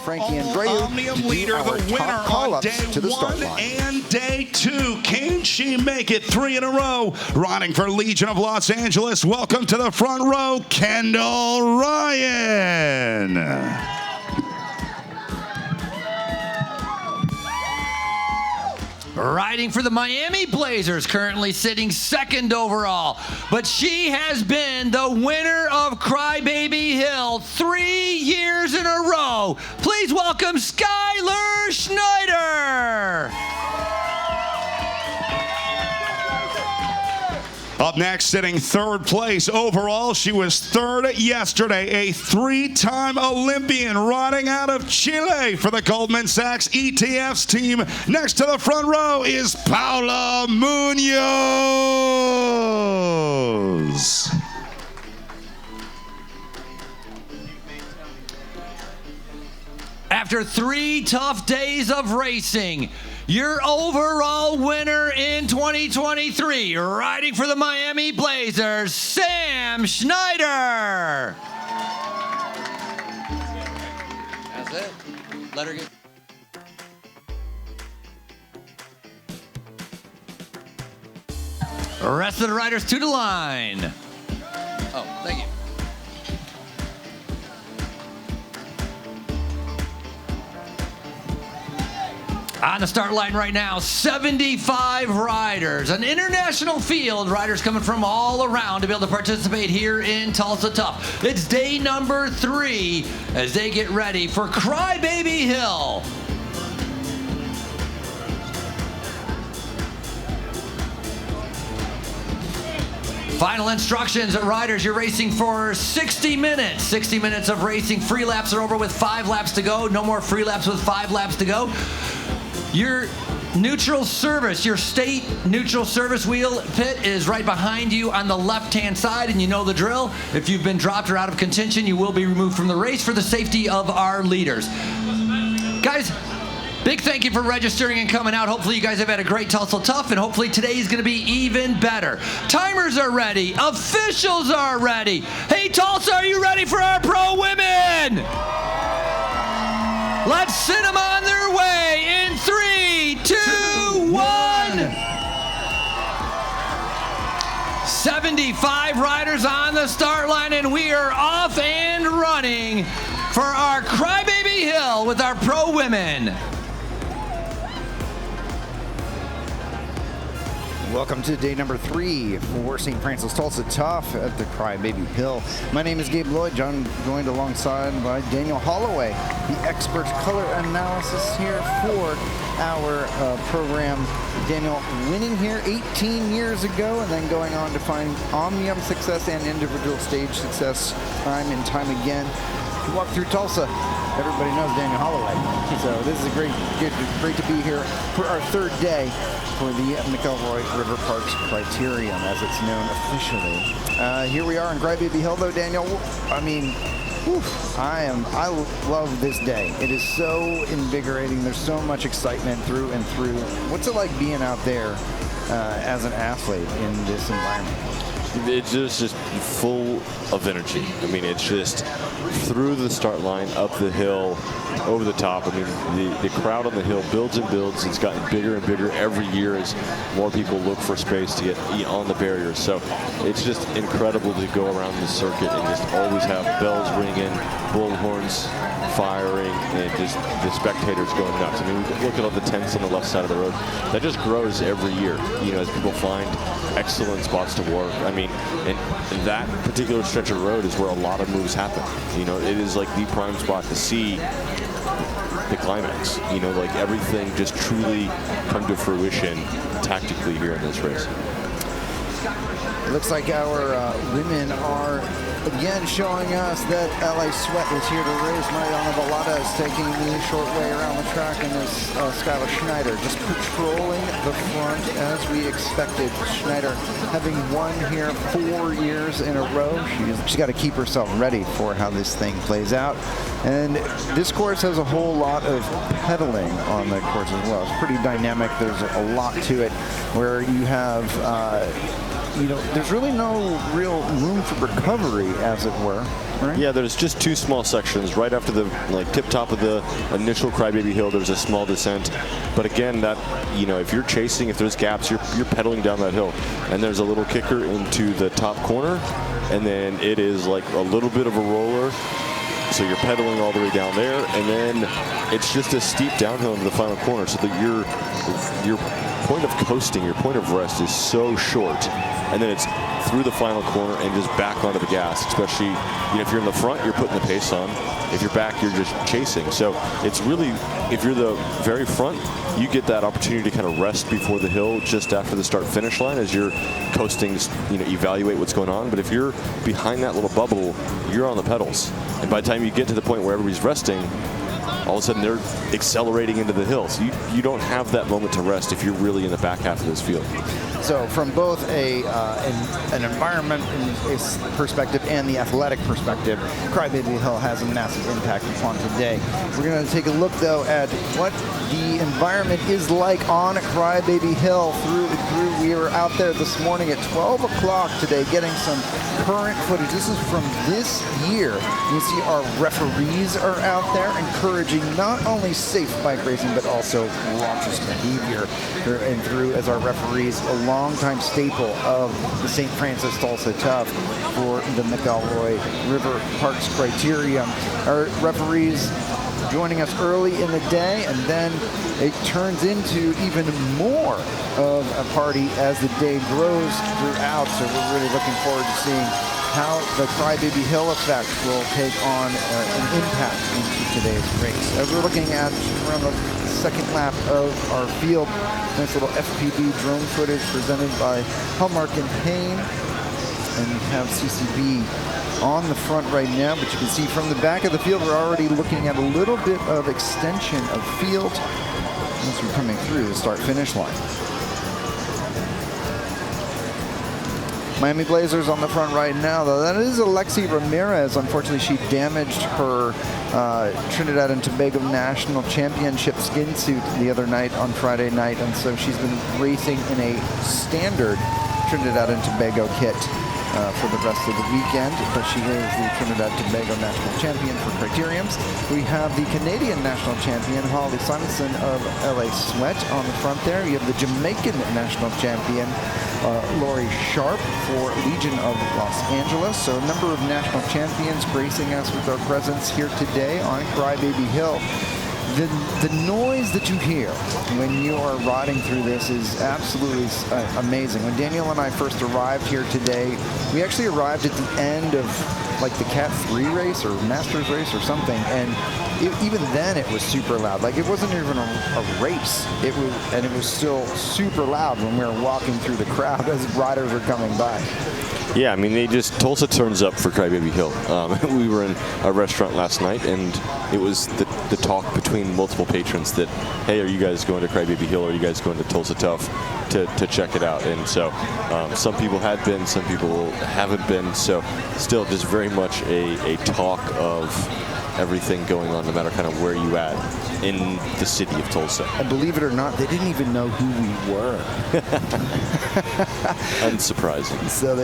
Frankie and Drew, Omnium leader, the winner on day 1 and day 2. Can she make it 3 in a row? Riding for Legion of Los Angeles, welcome to the front row, Kendall Ryan. Riding for the Miami Blazers, currently sitting 2nd overall. But she has been the winner of Crybaby Hill 3 years in a row. Please welcome Skylar Schneider. Up next, sitting 3rd place overall. She was 3rd yesterday, a 3-time Olympian riding out of Chile for the Goldman Sachs ETFs team. Next to the front row is Paula Munoz. After 3 tough days of racing, your overall winner in 2023, riding for the Miami Blazers, Sam Schneider. That's it. Let her get. Rest of the riders to the line. Oh, thank you. On the start line right now, 75 riders, an international field, riders coming from all around to be able to participate here in Tulsa Tough. It's day number 3 as they get ready for Crybaby Hill. Final instructions, riders, you're racing for 60 minutes. 60 minutes of racing. Free laps are over with 5 laps to go. No more free laps with 5 laps to go. Your neutral service, your state neutral service wheel pit is right behind you on the left-hand side, and you know the drill. If you've been dropped or out of contention, you will be removed from the race for the safety of our leaders. Guys, big thank you for registering and coming out. Hopefully you guys have had a great Tulsa Tough, and hopefully today is going to be even better. Timers are ready. Officials are ready. Hey, Tulsa, are you ready for our pro women? Let's send them on their way in 3, 2, 1. 75 riders on the start line, and we are off and running for our Crybaby Hill with our pro women. Welcome to day number 3 for St. Francis Tulsa Tough at the Crybaby Hill. My name is Gabe Lloyd. I'm joined alongside by Daniel Holloway, the expert color analysis here for our program. Daniel winning here 18 years ago and then going on to find omnium success and individual stage success time and time again. To walk through Tulsa, everybody knows Daniel Holloway. So this is great to be here for our 3rd day for the McElroy River Parks Criterium, as it's known officially. Here we are in Crybaby Hill, though, Daniel. I mean, I love this day. It is so invigorating. There's so much excitement through and through. What's it like being out there as an athlete in this environment? It's just full of energy. I mean, it's just through the start line, up the hill, over the top. I mean, the crowd on the hill builds and builds. It's gotten bigger and bigger every year as more people look for space to get on the barriers. So it's just incredible to go around the circuit and just always have bells ringing, bullhorns firing, and just the spectators going nuts. I mean, look at all the tents on the left side of the road. That just grows every year, you know, as people find excellent spots to work. I mean, and that particular stretch of road is where a lot of moves happen. You know, it is like the prime spot to see the climax. You know, like everything just truly come to fruition tactically here in this race. It looks like our women are again showing us that LA Sweat is here to race. Mariana Balada is taking the short way around the track, and there's Skylar Schneider just patrolling the front as we expected. Schneider having won here 4 years in a row. She's got to keep herself ready for how this thing plays out. And this course has a whole lot of pedaling on the course as well. It's pretty dynamic. There's a lot to it where you have there's really no real room for recovery, as it were. Right? Yeah, there's just 2 small sections. Right after the tip top of the initial Crybaby Hill, there's a small descent. But again, that if you're chasing, if there's gaps, you're pedaling down that hill. And there's a little kicker into the top corner, and then it is like a little bit of a roller. So you're pedaling all the way down there, and then it's just a steep downhill into the final corner. So that your point of coasting, your point of rest is so short, and then it's through the final corner and just back onto the gas. Especially, if you're in the front, you're putting the pace on. If you're back, you're just chasing. So it's really, if you're the very front, you get that opportunity to kind of rest before the hill just after the start-finish line as you're coasting, evaluate what's going on. But if you're behind that little bubble, you're on the pedals. And by the time you get to the point where everybody's resting, all of a sudden they're accelerating into the hill. So you don't have that moment to rest if you're really in the back half of this field. So from both an environment perspective and the athletic perspective, Crybaby Hill has a massive impact upon today. We're going to take a look, though, at what the environment is like on Crybaby Hill. We were out there this morning at 12 o'clock today getting some current footage. This is from this year. You see our referees are out there encouraging not only safe bike racing, but also raucous behavior and through as our referees, a longtime staple of the St. Francis Tulsa Tough for the McElroy River Parks Criterium. Our referees joining us early in the day, and then it turns into even more of a party as the day grows throughout. So we're really looking forward to seeing how the Crybaby Hill effect will take on an impact into today's race. As we're looking at around the second lap of our field, nice little FPV drone footage presented by Hallmark and Payne, and we have CCB on the front right now, but you can see from the back of the field we're already looking at a little bit of extension of field as we're coming through the start-finish line. Miami Blazers on the front right now, though. That is Alexi Ramirez. Unfortunately, she damaged her Trinidad and Tobago National Championship skin suit the other night on Friday night, and so she's been racing in a standard Trinidad and Tobago kit for the rest of the weekend, but she is the Trinidad and Tobago National Champion for Criteriums. We have the Canadian National Champion, Holly Simonson of LA Sweat on the front there. You have the Jamaican National Champion, Lori Sharp for Legion of Los Angeles. So a number of national champions gracing us with our presence here today on Crybaby Hill. The noise that you hear when you are riding through this is absolutely amazing. When Daniel and I first arrived here today, we actually arrived at the end of like the Cat 3 race or Masters race or something, and even then it was super loud. Like, it wasn't even a race. It was still super loud when we were walking through the crowd as riders were coming by. Yeah, I mean, Tulsa turns up for Crybaby Hill. We were in a restaurant last night, and it was the talk between multiple patrons that, hey, are you guys going to Crybaby Hill, or are you guys going to Tulsa Tough to check it out? And so some people had been, some people haven't been, so still just very much a talk of everything going on, no matter kind of where you at in the city of Tulsa. And believe it or not, they didn't even know who we were. Unsurprising. So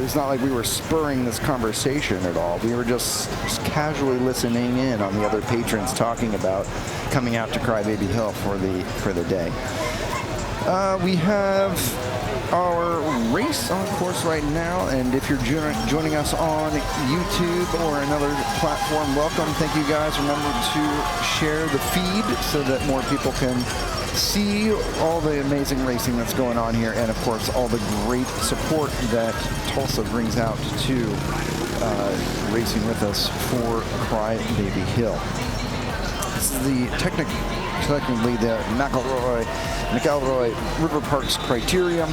it's not like we were spurring this conversation at all. We were just casually listening in on the other patrons talking about coming out to Crybaby Hill for the day. We have our race on course right now, and if you're joining us on YouTube or another platform, welcome. Thank you guys. Remember to share the feed so that more people can see all the amazing racing that's going on here, and of course all the great support that Tulsa brings out to racing with us for Crybaby Hill. This is the technically the McElroy River Parks Criterium.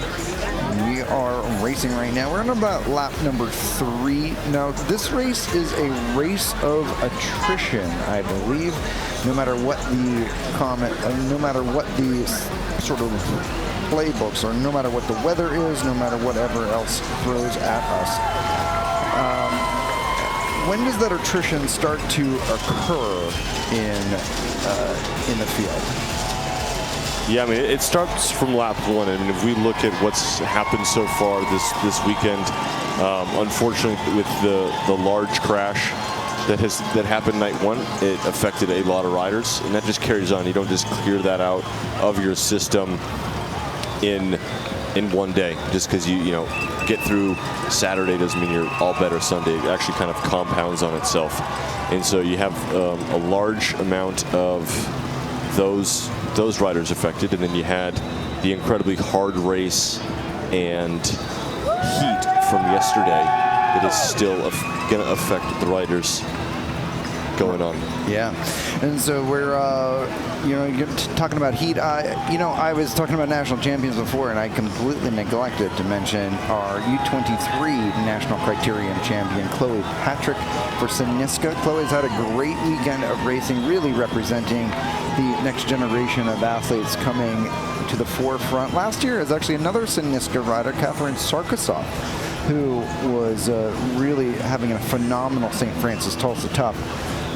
We are racing right now. We're on about lap number 3. Now, this race is a race of attrition, I believe. No matter what the no matter what the sort of playbooks are, no matter what the weather is, no matter whatever else throws at us. When does that attrition start to occur in the field? Yeah, I mean, it starts from lap 1. I mean, if we look at what's happened so far this weekend, unfortunately, with the large crash that happened night 1, it affected a lot of riders, and that just carries on. You don't just clear that out of your system in one day. Just because you get through Saturday doesn't mean you're all better Sunday. It actually kind of compounds on itself, and so you have a large amount of those riders affected, and then you had the incredibly hard race and heat from yesterday that is still going to affect the riders going on. Yeah, and so we're you're talking about heat. I was talking about national champions before, and I completely neglected to mention our U23 national criterium champion, Chloe Patrick for Synisca. Chloe's had a great weekend of racing, really representing the next generation of athletes coming to the forefront. Last year is actually another Synisca rider, Catherine Sarkisov, who was really having a phenomenal St. Francis Tulsa Tough.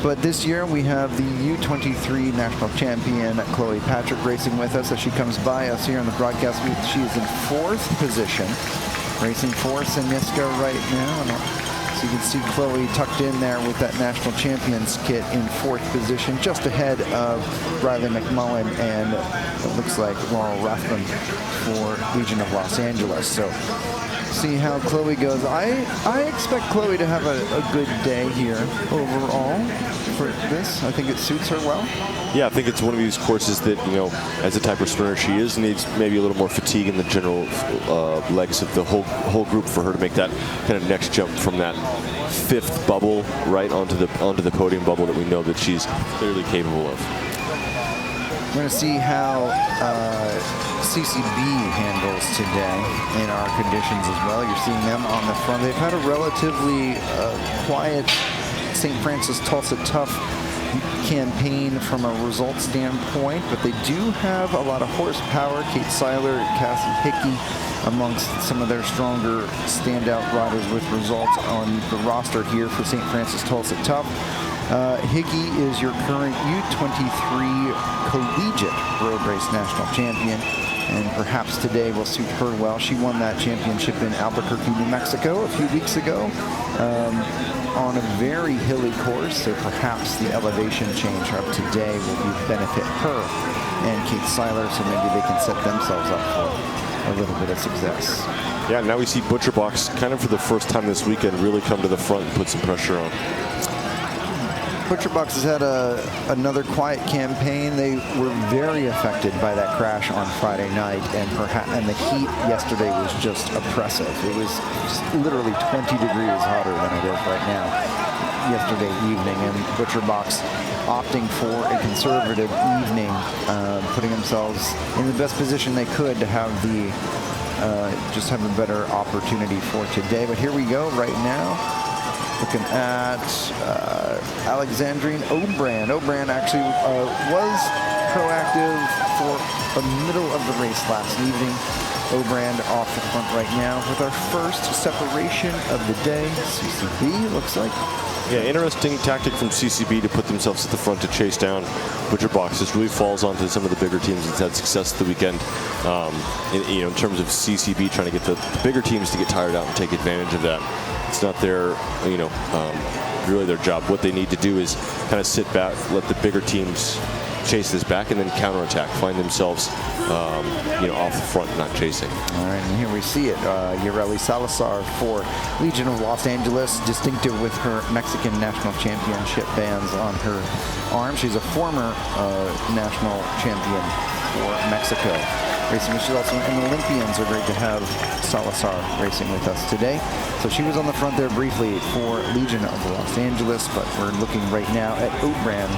But this year we have the U23 national champion, Chloe Patrick, racing with us as she comes by us here in the broadcast booth. She is in 4th position, racing for Synisca right now. And so you can see Chloe tucked in there with that national champions kit in 4th position, just ahead of Riley McMullen and it looks like Laurel Rathbun for Legion of Los Angeles. So see how Chloe goes. I expect Chloe to have a good day here overall for this. I think it suits her well. Yeah, I think it's one of these courses that, as the type of sprinter she is, needs maybe a little more fatigue in the general legs of the whole group for her to make that kind of next jump from that 5th bubble right onto the podium bubble that we know that she's clearly capable of. We're going to see how CCB handles today in our conditions as well. You're seeing them on the front. They've had a relatively quiet St. Francis Tulsa Tough campaign from a result standpoint, but they do have a lot of horsepower. Kate Seiler, Cassie Hickey amongst some of their stronger standout riders with results on the roster here for St. Francis Tulsa Tough. Hickey is your current U23 collegiate road race national champion, and perhaps today will suit her well. She won that championship in Albuquerque, New Mexico a few weeks ago on a very hilly course, so perhaps the elevation change of today will benefit her and Kate Seiler, so maybe they can set themselves up for a little bit of success. Yeah, now we see Butcherbox kind of for the first time this weekend really come to the front and put some pressure on. Butcherbox has had another quiet campaign. They were very affected by that crash on Friday night, and the heat yesterday was just oppressive. It was literally 20 degrees hotter than it is right now yesterday evening, and Butcherbox opting for a conservative evening, putting themselves in the best position they could to have just have a better opportunity for today. But here we go right now. Looking at Alexandrine Obrand. Obrand actually was proactive for the middle of the race last evening. Obrand off the front right now with our first separation of the day. CCB looks like. Yeah, interesting tactic from CCB to put themselves at the front to chase down Butcherbox. This really falls onto some of the bigger teams that's had success the weekend. In terms of CCB trying to get the bigger teams to get tired out and take advantage of that. It's not their, really their job. What they need to do is kind of sit back, let the bigger teams chase this back, and then counterattack, find themselves, off the front, not chasing. All right, and here we see it. Yareli Salazar for Legion of Los Angeles, distinctive with her Mexican national championship bands on her arm. She's a former national champion for Mexico. Racing, she's also an Olympian, so great to have Salazar racing with us today. So she was on the front there briefly for Legion of Los Angeles, but we're looking right now at Obrand.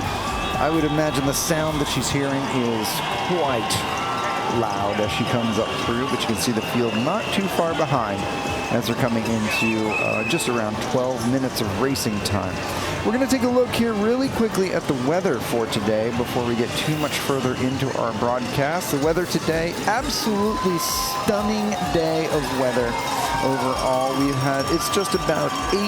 I would imagine the sound that she's hearing is quite loud as she comes up through, but you can see the field not too far behind as they're coming into just around 12 minutes of racing time. We're going to take a look here really quickly at the weather for today before we get too much further into our broadcast. The weather today, absolutely stunning day of weather. Overall, it's just about 80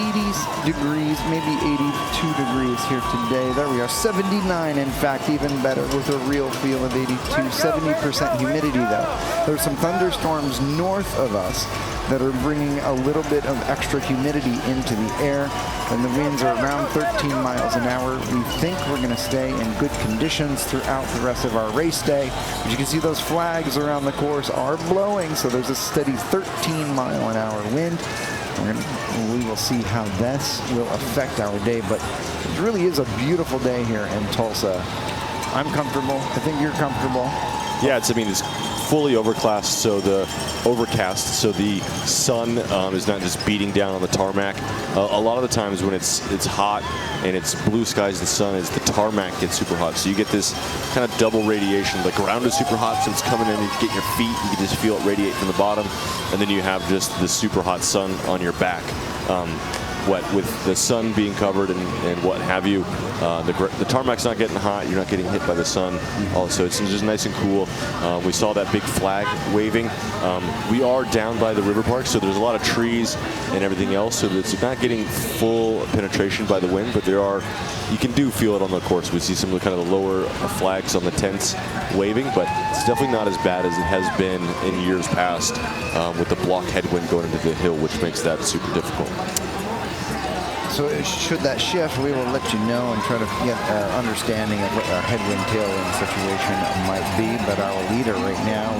degrees, maybe 82 degrees here today. There we are, 79 in fact, even better with a real feel of 82, 70% humidity though. There's some thunderstorms north of us that are bringing a little bit of extra humidity into the air, and the winds are around 13 miles an hour. We think we're going to stay in good conditions throughout the rest of our race day. As you can see, those flags around the course are blowing, so there's a steady 13-mile-an-hour wind. We will see how this will affect our day, but it really is a beautiful day here in Tulsa. I'm comfortable. I think you're comfortable. Yeah, it's fully overcast, so the sun is not just beating down on the tarmac. A lot of the times when it's hot and it's blue skies and sun, the tarmac gets super hot. So you get this kind of double radiation. The ground is super hot, so it's coming in and you get your feet. You can just feel it radiate from the bottom, and then you have just the super hot sun on your back. With the sun being covered and what have you, the tarmac's not getting hot. You're not getting hit by the sun. Also, it's just nice and cool. We saw that big flag waving. We are down by the river park, so there's a lot of trees and everything else, so it's not getting full penetration by the wind, but you can feel it on the course. We see some of the kind of the lower flags on the tents waving, but it's definitely not as bad as it has been in years past with the block headwind going into the hill, which makes that super difficult. So should that shift, we will let you know and try to get an understanding of what our headwind tailwind situation might be. But our leader right now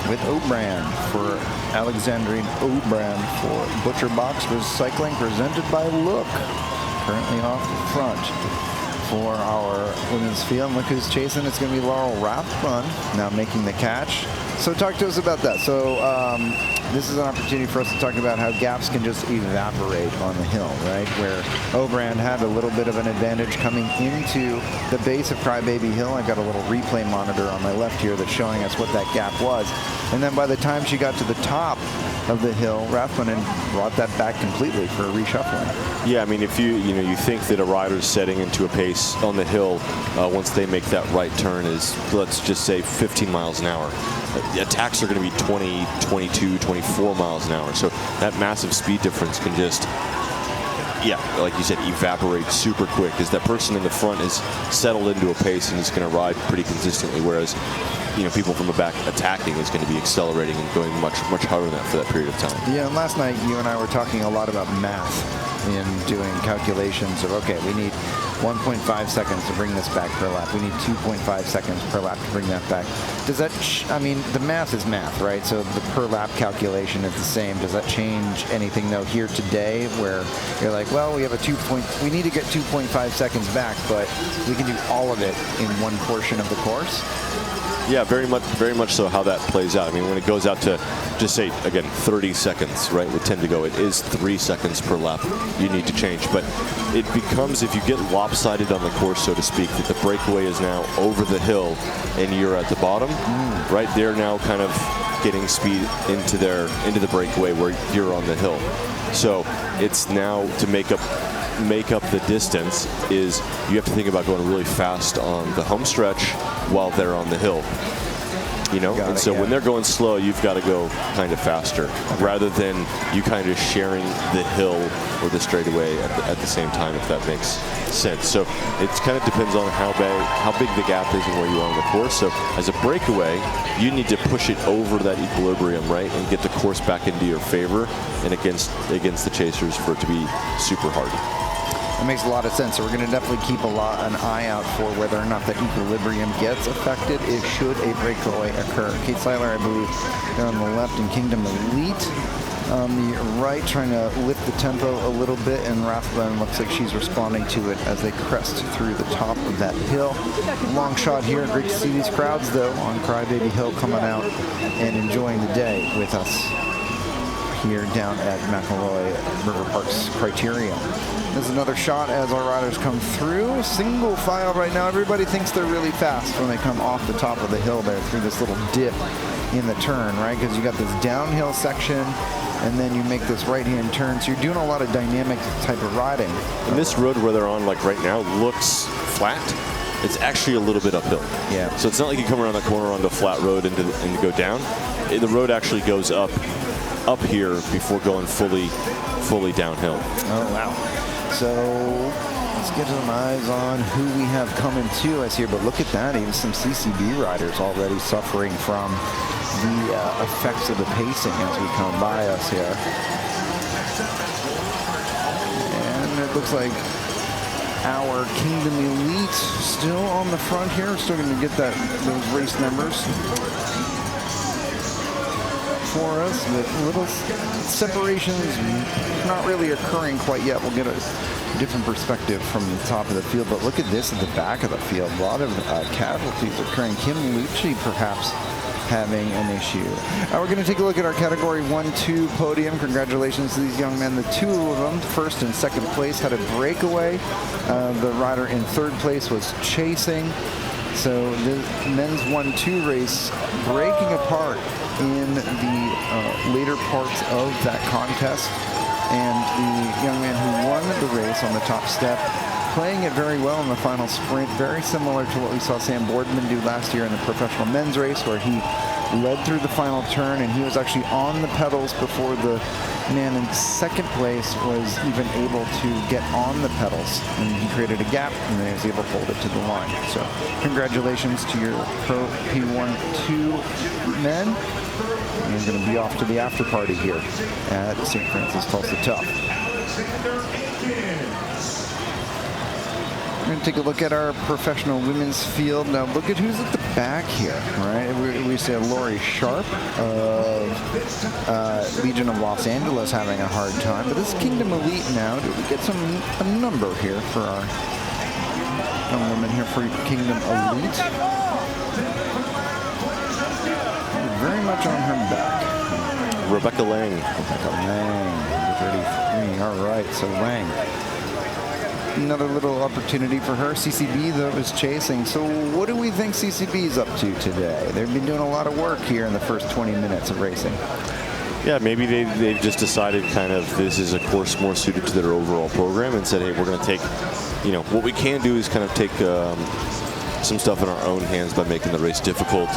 with O'Brien for Alexandrine O'Brien for Butcher Box Recycling, presented by Look, currently off the front for our women's field. Look who's chasing. It's going to be Laurel Rathbun now making the catch. So talk to us about that. So this is an opportunity for us to talk about how gaps can just evaporate on the hill, right? Where O'Brien had a little bit of an advantage coming into the base of Crybaby Hill. I've got a little replay monitor on my left here that's showing us what that gap was. And then by the time she got to the top of the hill, Rathbun brought that back completely for a reshuffling. Yeah, if you think that a rider's setting into a pace on the hill once they make that right turn is, let's just say, 15 miles an hour. The attacks are going to be 20, 22, 24 miles an hour. So that massive speed difference can just, like you said, evaporate super quick, as that person in the front is settled into a pace and is going to ride pretty consistently, whereas people from the back attacking is going to be accelerating and going much harder than that for that period of time. Yeah, and last night you and I were talking a lot about math in doing calculations of, okay, we need 1.5 seconds to bring this back per lap. We need 2.5 seconds per lap to bring that back. Does that, the math is math, right? So the per lap calculation is the same. Does that change anything though here today, where you're like, well, we have we need to get 2.5 seconds back, but we can do all of it in one portion of the course? Yeah, very much so how that plays out. When it goes out to, just say, again, 30 seconds, right, with 10 to go, it is 3 seconds per lap you need to change. But it becomes, if you get lopsided on the course, so to speak, that the breakaway is now over the hill and you're at the bottom, right, they're now kind of getting speed into the breakaway where you're on the hill. So it's now to make up the distance is you have to think about going really fast on the home stretch while they're on the hill. When they're going slow, you've got to go kind of faster, rather than you kind of sharing the hill or the straightaway at the same time, if that makes sense. So it kind of depends on how big the gap is and where you are on the course. So as a breakaway, you need to push it over that equilibrium, right, and get the course back into your favor and against the chasers for it to be super hard. It makes a lot of sense. So we're going to definitely keep an eye out for whether or not the equilibrium gets affected if should a breakaway occur. Kate Seiler, I believe, there on the left, and Kingdom Elite on the right, trying to lift the tempo a little bit, and Rathbun looks like she's responding to it as they crest through the top of that hill. Long shot here. Great to see these crowds, though, on Crybaby Hill coming out and enjoying the day with us here down at McElroy River Park's Criterium. There's another shot as our riders come through. Single file right now. Everybody thinks they're really fast when they come off the top of the hill there through this little dip in the turn, right? Because you got this downhill section, and then you make this right-hand turn. So you're doing a lot of dynamic type of riding. And this road where they're on, like right now, looks flat. It's actually a little bit uphill. Yeah. So it's not like you come around the corner onto a flat road and go down. The road actually goes up up here before going fully downhill. Oh, wow. So let's get some eyes on who we have coming to us here. But look at that, even some CCB riders already suffering from the effects of the pacing as we come by us here. And it looks like our Kingdom Elite still on the front here. Still going to get those race numbers for us, with little separations not really occurring quite yet. We'll get a different perspective from the top of the field, but look at this at the back of the field. A lot of casualties occurring. Kim Lucci perhaps having an issue. We're going to take a look at our category 1-2 podium. Congratulations to these young men. The two of them, first and second place, had a breakaway. The rider in third place was chasing. So the men's 1-2 race breaking apart in the later parts of that contest. And the young man who won the race on the top step, playing it very well in the final sprint, very similar to what we saw Sam Boardman do last year in the professional men's race, where he led through the final turn and he was actually on the pedals before the man in second place was even able to get on the pedals, and he created a gap and then he was able to hold it to the line. So congratulations to your Pro P1-2 men. And we're going to be off to the after party here at St. Francis Tulsa Tough. We're going to take a look at our professional women's field. Now look at who's at the back here, right? We see Lori Sharp of Legion of Los Angeles having a hard time, but this is Kingdom Elite now. Do we get a number here for our young women here for Kingdom Elite? Very much on her back. Rebecca Lang. Rebecca Lang, 33. All right, so Lang. Another little opportunity for her. CCB, though, is chasing. So what do we think CCB is up to today? They've been doing a lot of work here in the first 20 minutes of racing. Yeah, maybe they've just decided kind of this is a course more suited to their overall program and said, hey, we're going to take, what we can do is kind of take some stuff in our own hands by making the race difficult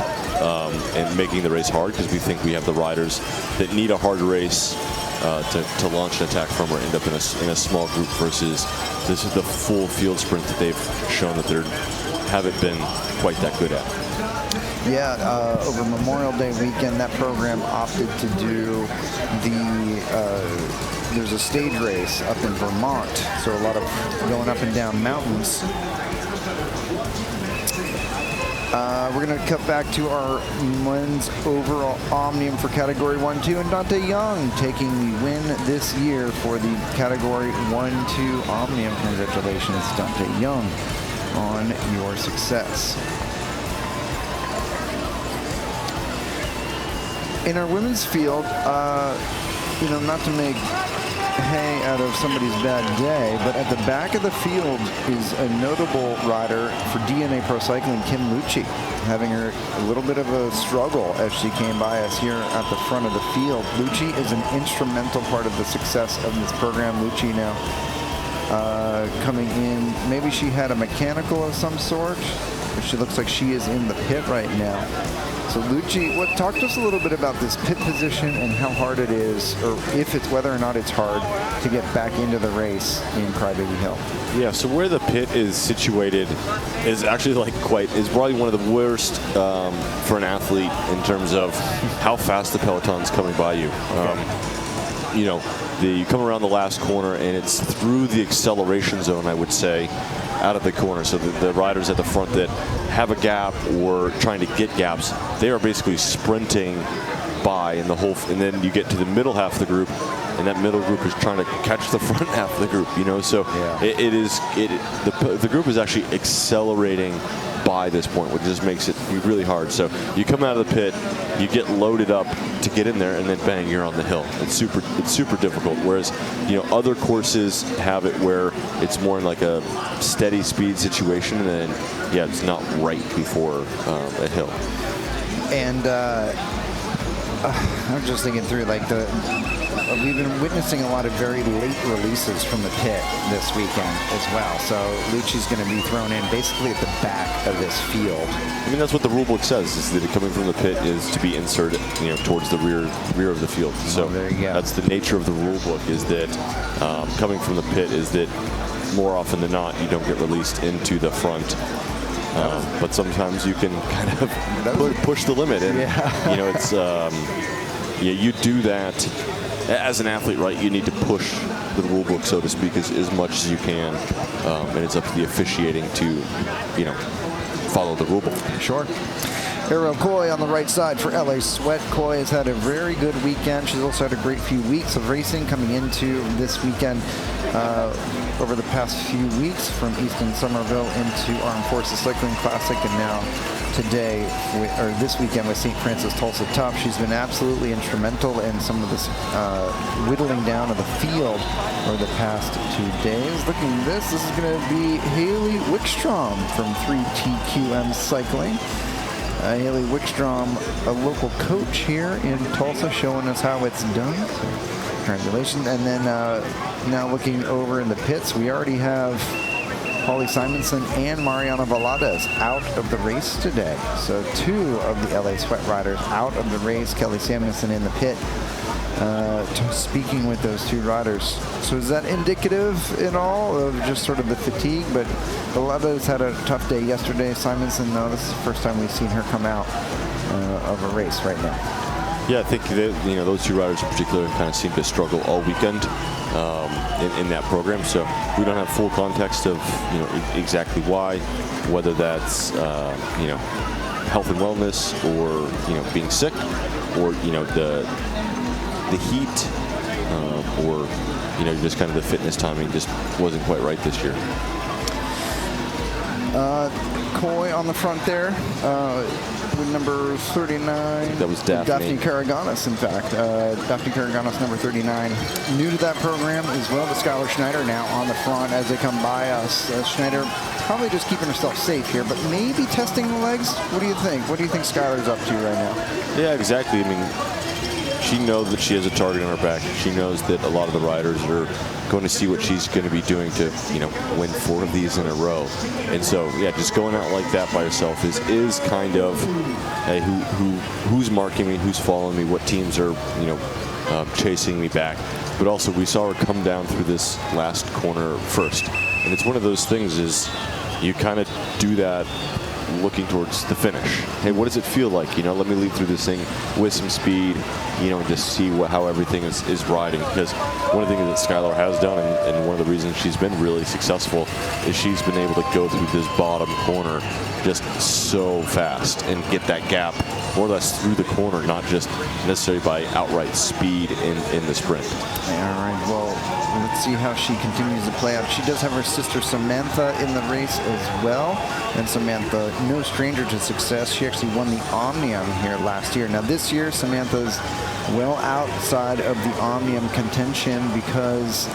and making the race hard, because we think we have the riders that need a hard race to launch an attack from or end up in a small group, versus this is the full field sprint that they've shown that they haven't been quite that good at. Yeah, over Memorial Day weekend, that program opted to do there's a stage race up in Vermont, so a lot of going up and down mountains. We're going to cut back to our men's overall Omnium for Category 1-2, and Dante Young taking the win this year for the Category 1-2 Omnium. Congratulations, Dante Young, on your success. In our women's field, not to make hay out of somebody's bad day, but at the back of the field is a notable rider for DNA Pro Cycling, Kim Lucci, having a little bit of a struggle as she came by us here at the front of the field. Lucci is an instrumental part of the success of this program. Lucci now coming in, maybe she had a mechanical of some sort. She looks like she is in the pit right now. So Lucci, talk to us a little bit about this pit position and how hard it is, or whether or not it's hard to get back into the race in Crybaby Hill. Yeah, so where the pit is situated is actually is probably one of the worst for an athlete in terms of how fast the peloton's coming by you. You come around the last corner and it's through the acceleration zone, I would say, out of the corner. So the riders at the front that have a gap or trying to get gaps, they are basically sprinting by, and then you get to the middle half of the group, and that middle group is trying to catch the front half of the group. So yeah. The group is actually accelerating by this point, which just makes it really hard. So you come out of the pit, you get loaded up to get in there, and then bang, you're on the hill. It's super difficult. Whereas other courses have it where it's more in like a steady speed situation, and then it's not right before a hill. And I'm just thinking through we've been witnessing a lot of very late releases from the pit this weekend as well. So Lucci's going to be thrown in basically at the back of this field. I mean, that's what the rule book says, is that coming from the pit is to be inserted, towards the rear of the field. So there you go. That's the nature of the rule book, is that coming from the pit is that more often than not, you don't get released into the front. But sometimes you can kind of push the limit, and it's you do that as an athlete, right? You need to push the rule book, so to speak, as much as you can, and it's up to the officiating to follow the rule book. Sure. Ariel Coy on the right side for LA Sweat. Coy has had a very good weekend. She's also had a great few weeks of racing coming into this weekend. Over the past few weeks, from Easton Somerville into Armed Forces Cycling Classic, and now today, this weekend with St. Francis Tulsa Tough. She's been absolutely instrumental in some of this whittling down of the field over the past 2 days. Looking at this is going to be Haley Wickstrom from 3TQM Cycling. Haley Wickstrom, a local coach here in Tulsa, showing us how it's done. So, congratulations. And then now looking over in the pits, we already have Holly Simonson and Mariana Valadez out of the race today. So 2 of the LA Sweat riders out of the race. Kelly Samuelson in the pit. Speaking with those 2 riders. So is that indicative in all of just sort of the fatigue? But Valadez had a tough day yesterday. Simonson, no, this is the first time we've seen her come out of a race right now. Yeah, I think those 2 riders in particular kind of seem to struggle all weekend in that program. So we don't have full context of exactly why, whether that's health and wellness, or being sick, or the heat, or just kind of the fitness timing just wasn't quite right this year. Coy on the front there with number 39. That was Daphne Karaganis, in fact. Daphne Karaganis, number 39. New to that program as well. To Skylar Schneider now on the front as they come by us. Schneider probably just keeping herself safe here, but maybe testing the legs. What do you think? What do you think Skylar's up to right now? Yeah, exactly. I mean, she knows that she has a target on her back. She knows that a lot of the riders are going to see what she's going to be doing to, win 4 of these in a row. And so, yeah, just going out like that by herself is kind of, hey, who's marking me, who's following me, what teams are, chasing me back. But also, we saw her come down through this last corner first. And it's one of those things is you kind of do that looking towards the finish. Hey, what does it feel like? Let me lead through this thing with some speed, and just see how everything is riding. Because one of the things that Skylar has done, and one of the reasons she's been really successful, is she's been able to go through this bottom corner just so fast and get that gap more or less through the corner, not just necessarily by outright speed in the sprint. All right, well, let's see how she continues to play out. She does have her sister Samantha in the race as well. And Samantha, no stranger to success. She actually won the Omnium here last year. Now this year, Samantha's well outside of the Omnium contention because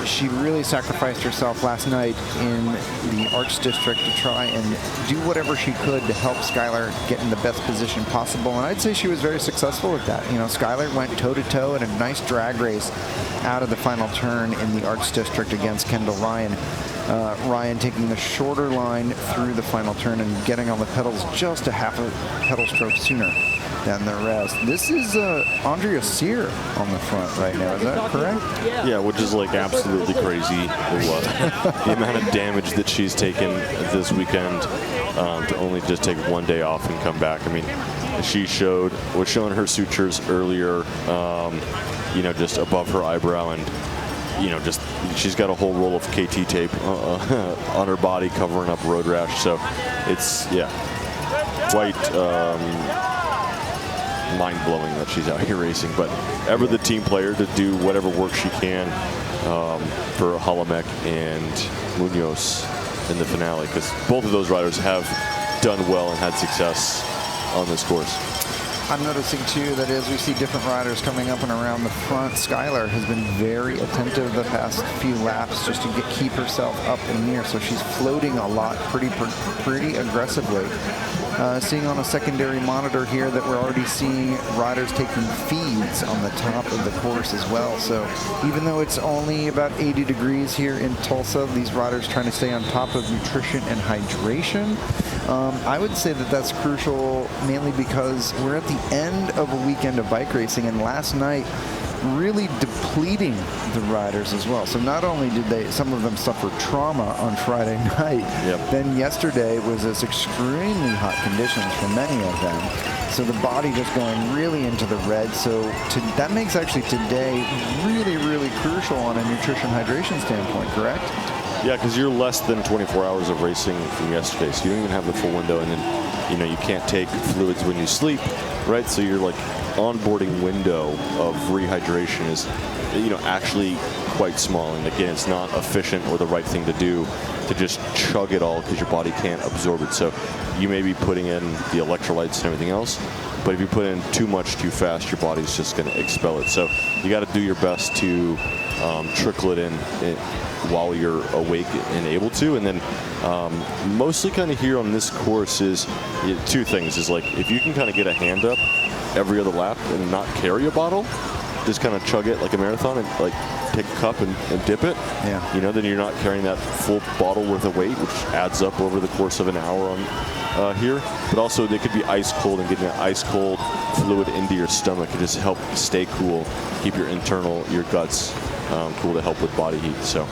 she really sacrificed herself last night in the Arts District to try and do whatever she could to help Skylar get in the best position possible. And I'd say she was very successful with that. Skylar went toe-to-toe in a nice drag race out of the final turn in the Arts District against Kendall Ryan. Ryan taking the shorter line through the final turn and getting on the pedals just a half a pedal stroke sooner than the rest. This is Andrea Sear on the front right now. Is that correct? Yeah, which is like absolutely crazy. The amount of damage that she's taken this weekend to only just take 1 day off and come back. I mean, she was showing her sutures earlier, just above her eyebrow, and just she's got a whole roll of KT tape on her body covering up road rash. So it's quite mind-blowing that she's out here racing. But ever the team player to do whatever work she can for Halamek and Munoz in the finale, because both of those riders have done well and had success on this course. I'm noticing too that as we see different riders coming up and around the front, Skylar has been very attentive the past few laps just to keep herself up in the air. So she's floating a lot pretty aggressively. Seeing on a secondary monitor here that we're already seeing riders taking feeds on the top of the course as well. So even though it's only about 80 degrees here in Tulsa, these riders trying to stay on top of nutrition and hydration. I would say that that's crucial mainly because we're at the end of a weekend of bike racing, and last night really depleting the riders as well. So not only did some of them suffer trauma on Friday night, then yesterday was this extremely hot conditions for many of them. So the body just going really into the red. So that makes actually today really crucial on a nutrition hydration standpoint, correct? Yeah, because you're less than 24 hours of racing from yesterday, so you don't even have the full window, and then you can't take fluids when you sleep, right? So you're like onboarding window of rehydration is actually quite small, and again, it's not efficient or the right thing to do to just chug it all because your body can't absorb it. So you may be putting in the electrolytes and everything else, but if you put in too much too fast, your body's just going to expel it. So you got to do your best to trickle it in while you're awake and able to. And then mostly kind of here on this course is two things. Is like if you can kind of get a hand up every other lap and not carry a bottle, just kind of chug it like a marathon and like take a cup and dip it. Yeah. Then you're not carrying that full bottle worth of weight, which adds up over the course of an hour on here. But also they could be ice cold, and getting that ice cold fluid into your stomach can just help stay cool, keep your guts cool to help with body heat. So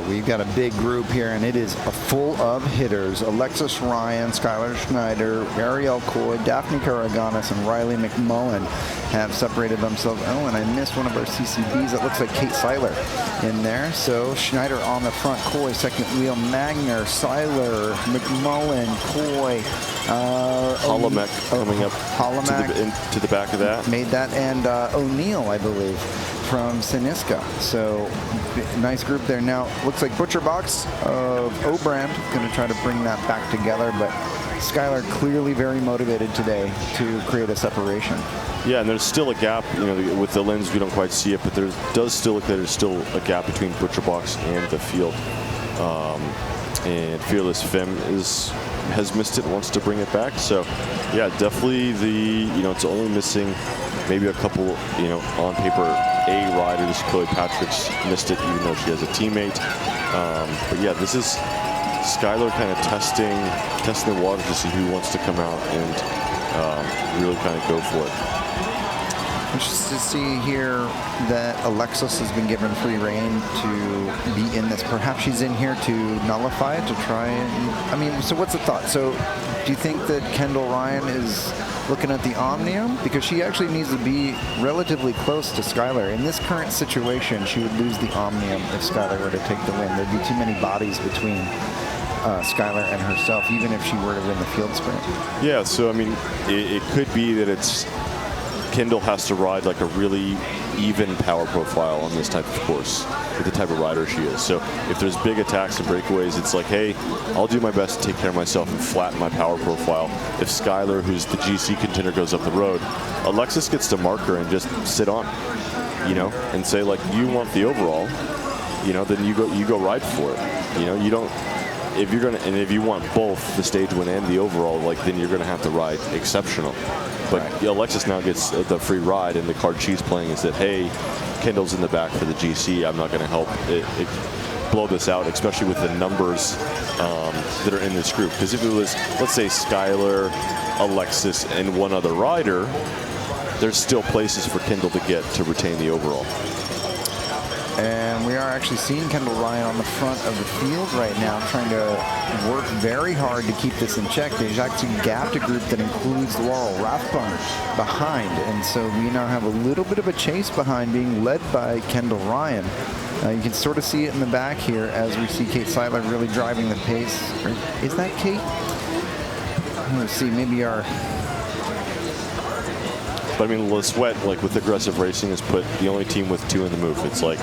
we've got a big group here, and it is full of hitters. Alexis Ryan, Skylar Schneider, Ariel Coy, Daphne Karaganis, and Riley McMullen have separated themselves. Oh, and I missed one of our CCBs. It looks like Kate Seiler in there. So Schneider on the front, Coy second wheel, Magner, Seiler, McMullen, Coy. Holomek coming up to the back of that. Made that, and O'Neill, I believe, from Siniska. So nice group there. Now looks like Butcher Box of Obrand going to try to bring that back together, but Skylar clearly very motivated today to create a separation. Yeah, and there's still a gap, with the lens we don't quite see it, but there does still look like there's still a gap between Butcher Box and the field. And Fearless Femme has missed it, wants to bring it back. So yeah, definitely it's only missing maybe a couple, on paper A riders. Chloe Patrick's missed it, even though she has a teammate. But yeah, this is Skylar kind of testing the water to see who wants to come out and really kind of go for it. Interesting to see here that Alexis has been given free rein to be in this. Perhaps she's in here to nullify it, to try and, so what's the thought? So do you think that Kendall Ryan is looking at the Omnium? Because she actually needs to be relatively close to Skylar. In this current situation, she would lose the Omnium if Skylar were to take the win. There'd be too many bodies between Skylar and herself, even if she were to win the field sprint. Yeah, so it could be that it's Kendall has to ride like a really even power profile on this type of course with the type of rider she is. So if there's big attacks and breakaways, it's like, hey, I'll do my best to take care of myself and flatten my power profile. If Skylar, who's the GC contender, goes up the road, Alexis gets to mark her and just sit on, and say like, you want the overall, then you go ride for it. You don't. If you want both the stage win and the overall, then you're gonna have to ride exceptional. But Alexis now gets the free ride, and the card she's playing is that, hey, Kendall's in the back for the GC. I'm not gonna help it blow this out, especially with the numbers that are in this group. Because if it was, let's say, Skylar, Alexis, and one other rider, there's still places for Kendall to get to retain the overall. And we are actually seeing Kendall Ryan on the front of the field right now, trying to work very hard to keep this in check. There's actually gapped a group that includes Laurel Rathbun behind. And so we now have a little bit of a chase behind, being led by Kendall Ryan. You can sort of see it in the back here as we see Kate Seiler really driving the pace. Is that Kate? Let's see, maybe our... But LeSuet, with aggressive racing, has put the only team with two in the move. It's like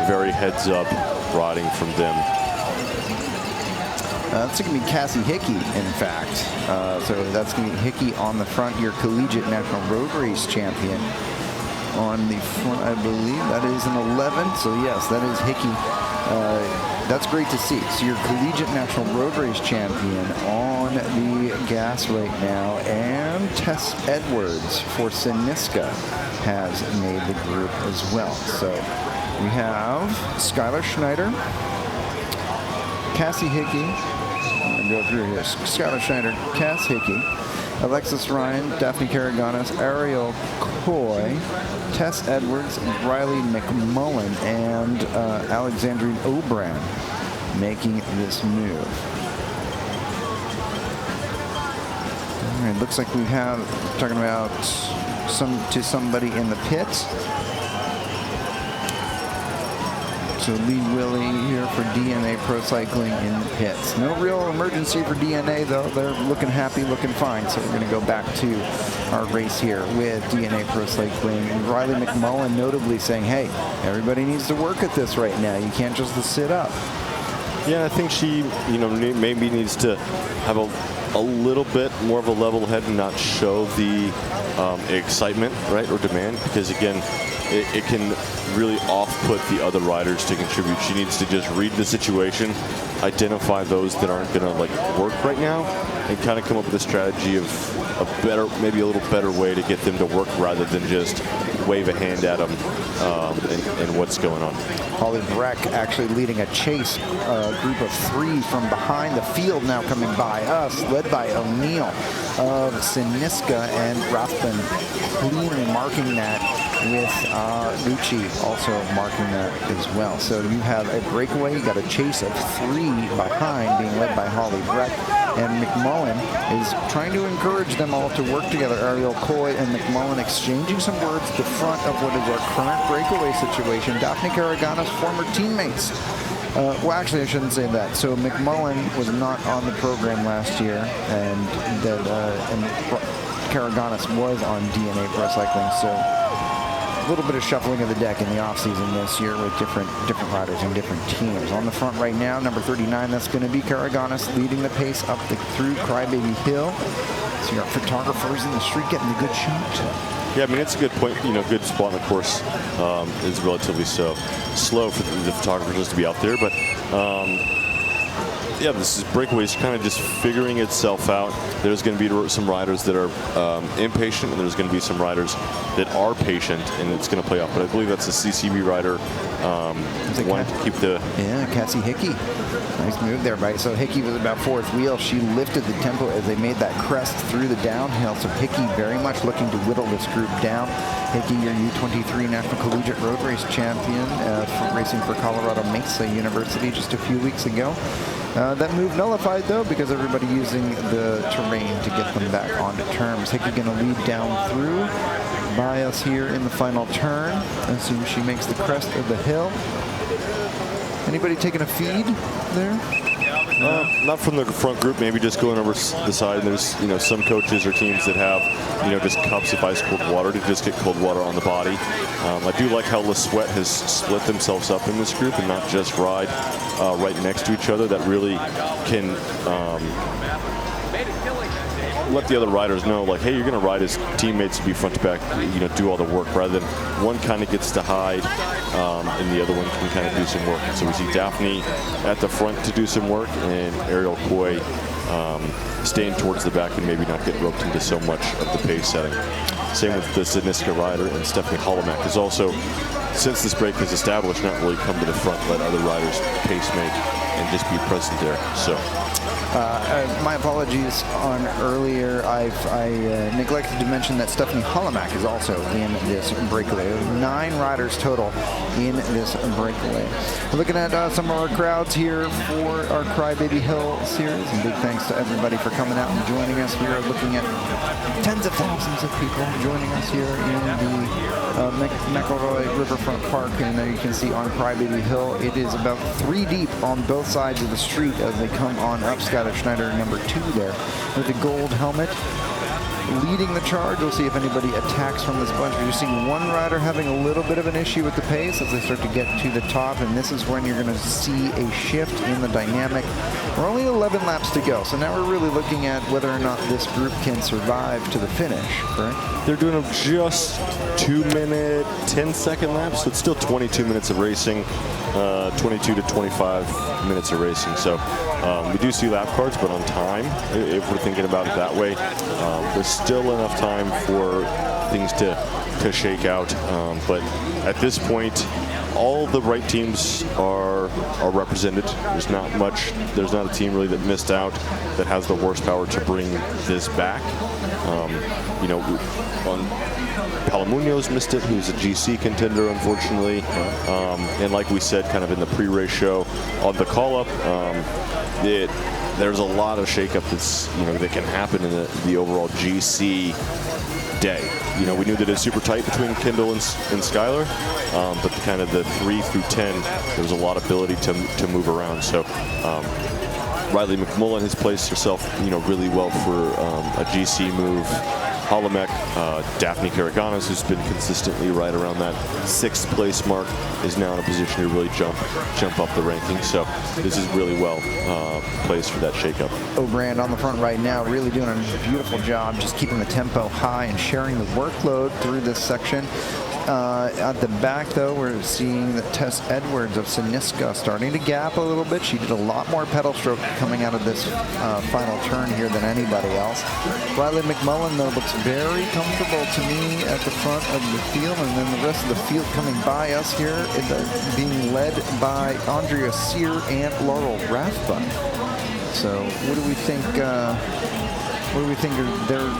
very heads up riding from them. That's going to be Cassie Hickey, in fact. So that's going to be Hickey on the front, your collegiate national road race champion. On the front, I believe that is an 11. So yes, that is Hickey. That's great to see. So your collegiate national road race champion on the gas right now. And Tess Edwards for Siniska has made the group as well. So we have Skylar Schneider, Cassie Hickey. I'm going to go through here. Skylar Schneider, Cass Hickey, Alexis Ryan, Daphne Karaganis, Ariel Coy, Tess Edwards, Riley McMullen, and Alexandrine O'Brien making this move. All right, looks like we have, talking about somebody in the pit. So Lee Willie here for DNA Pro Cycling in the pits. No real emergency for DNA though. They're looking happy, looking fine. So we're going to go back to our race here with DNA Pro Cycling. And Riley McMullen notably saying, hey, everybody needs to work at this right now. You can't just sit up. Yeah, I think she, maybe needs to have a little bit more of a level head and not show the excitement, right, or demand, because again, it can really off-put the other riders to contribute. She needs to just read the situation, identify those that aren't going to work right now, and kind of come up with a strategy of a better, maybe a little better way to get them to work rather than just wave a hand at them and what's going on. Holly Breck actually leading a chase, group of 3 from behind the field now coming by us, led by O'Neill of Siniska and Rathbun cleanly marking that with Lucci also marking that as well. So you have a breakaway, you got a chase of 3 behind being led by Holly Breck, and McMullen is trying to encourage them all to work together. Ariel Coy and McMullen exchanging some words at the front of what is our current breakaway situation. Daphne Karaganis, former teammates. Well, actually, I shouldn't say that. So McMullen was not on the program last year, and Karaganis was on DNA Pro Cycling. So a little bit of shuffling of the deck in the offseason this year with different riders and different teams. On the front right now, number 39, that's going to be Karaganis leading the pace up through Crybaby Hill. So your photographers in the street getting a good shot. Yeah, I mean, it's a good point, good spot on the course. It's relatively slow for the photographers just to be out there, but yeah, this is breakaways kind of just figuring itself out. There's going to be some riders that are impatient, and there's going to be some riders that are patient, and it's going to play out. But I believe that's a CCB rider wanting to keep the... Yeah, Cassie Hickey. Nice move there, right? So Hickey was about 4th wheel. She lifted the tempo as they made that crest through the downhill. So Hickey very much looking to whittle this group down. Hickey, your U23 National Collegiate Road Race champion, racing for Colorado Mesa University just a few weeks ago. That move nullified, though, because everybody using the terrain to get them back onto terms. Hickey going to lead down through by us here in the final turn as soon as she makes the crest of the hill. Anybody taking a feed there? Not from the front group, maybe just going over the side. And there's, some coaches or teams that have, just cups of ice cold water to just get cold water on the body. I do like how Le Sweat has split themselves up in this group and not just ride right next to each other. That really can let the other riders know, like, hey, you're going to ride as teammates to be front to back, do all the work, rather than one kind of gets to hide and the other one can kind of do some work. So we see Daphne at the front to do some work, and Ariel Coy staying towards the back and maybe not get roped into so much of the pace setting. Same with the Siniska rider, and Stephanie Holomak is also, since this break is established, not really come to the front, let other riders pace make and just be present there. So. My apologies on earlier. I neglected to mention that Stephanie Holomak is also in this breakaway. 9 riders total in this breakaway. We're looking at some of our crowds here for our Crybaby Hill series, and big thanks to everybody for coming out and joining us. We are looking at tens of thousands of people joining us here in the McElroy Riverfront Park, and there you can see on Crybaby Hill it is about 3 deep on both sides of the street as they come on up. Skylar Schneider, number 2 there with the gold helmet. leading the charge. We'll see if anybody attacks from this bunch. We're just seeing one rider having a little bit of an issue with the pace as they start to get to the top, and this is when you're going to see a shift in the dynamic. We're only 11 laps to go, so now we're really looking at whether or not this group can survive to the finish, correct? They're doing just 2-minute, 10-second laps, so it's still 22 minutes of racing, 22 to 25 minutes of racing. So we do see lap cards, but on time, if we're thinking about it that way, there's still enough time for things to shake out. But at this point, all the right teams are represented. There's not a team really that missed out that has the horsepower to bring this back. Palamuno's missed it, who's a GC contender, unfortunately. And like we said, kind of in the pre-race show, on the call-up, there's a lot of shakeup that can happen in the overall GC day. We knew that it's super tight between Kendall and Skylar, but kind of the 3 through 10, there was a lot of ability to move around. So Riley McMullen has placed herself, really well for a GC move. Holomek, Daphne Karaganis, who's been consistently right around that 6th place mark, is now in a position to really jump up the rankings. So this is really well placed for that shakeup. O'Brand on the front right now, really doing a beautiful job just keeping the tempo high and sharing the workload through this section. At the back, though, we're seeing that Tess Edwards of Siniska starting to gap a little bit. She did a lot more pedal stroke coming out of this final turn here than anybody else. Riley McMullen, though, looks very comfortable to me at the front of the field, and then the rest of the field coming by us here, being led by Andrea Sear and Laurel Rathbun. So what do we think? What do we think they're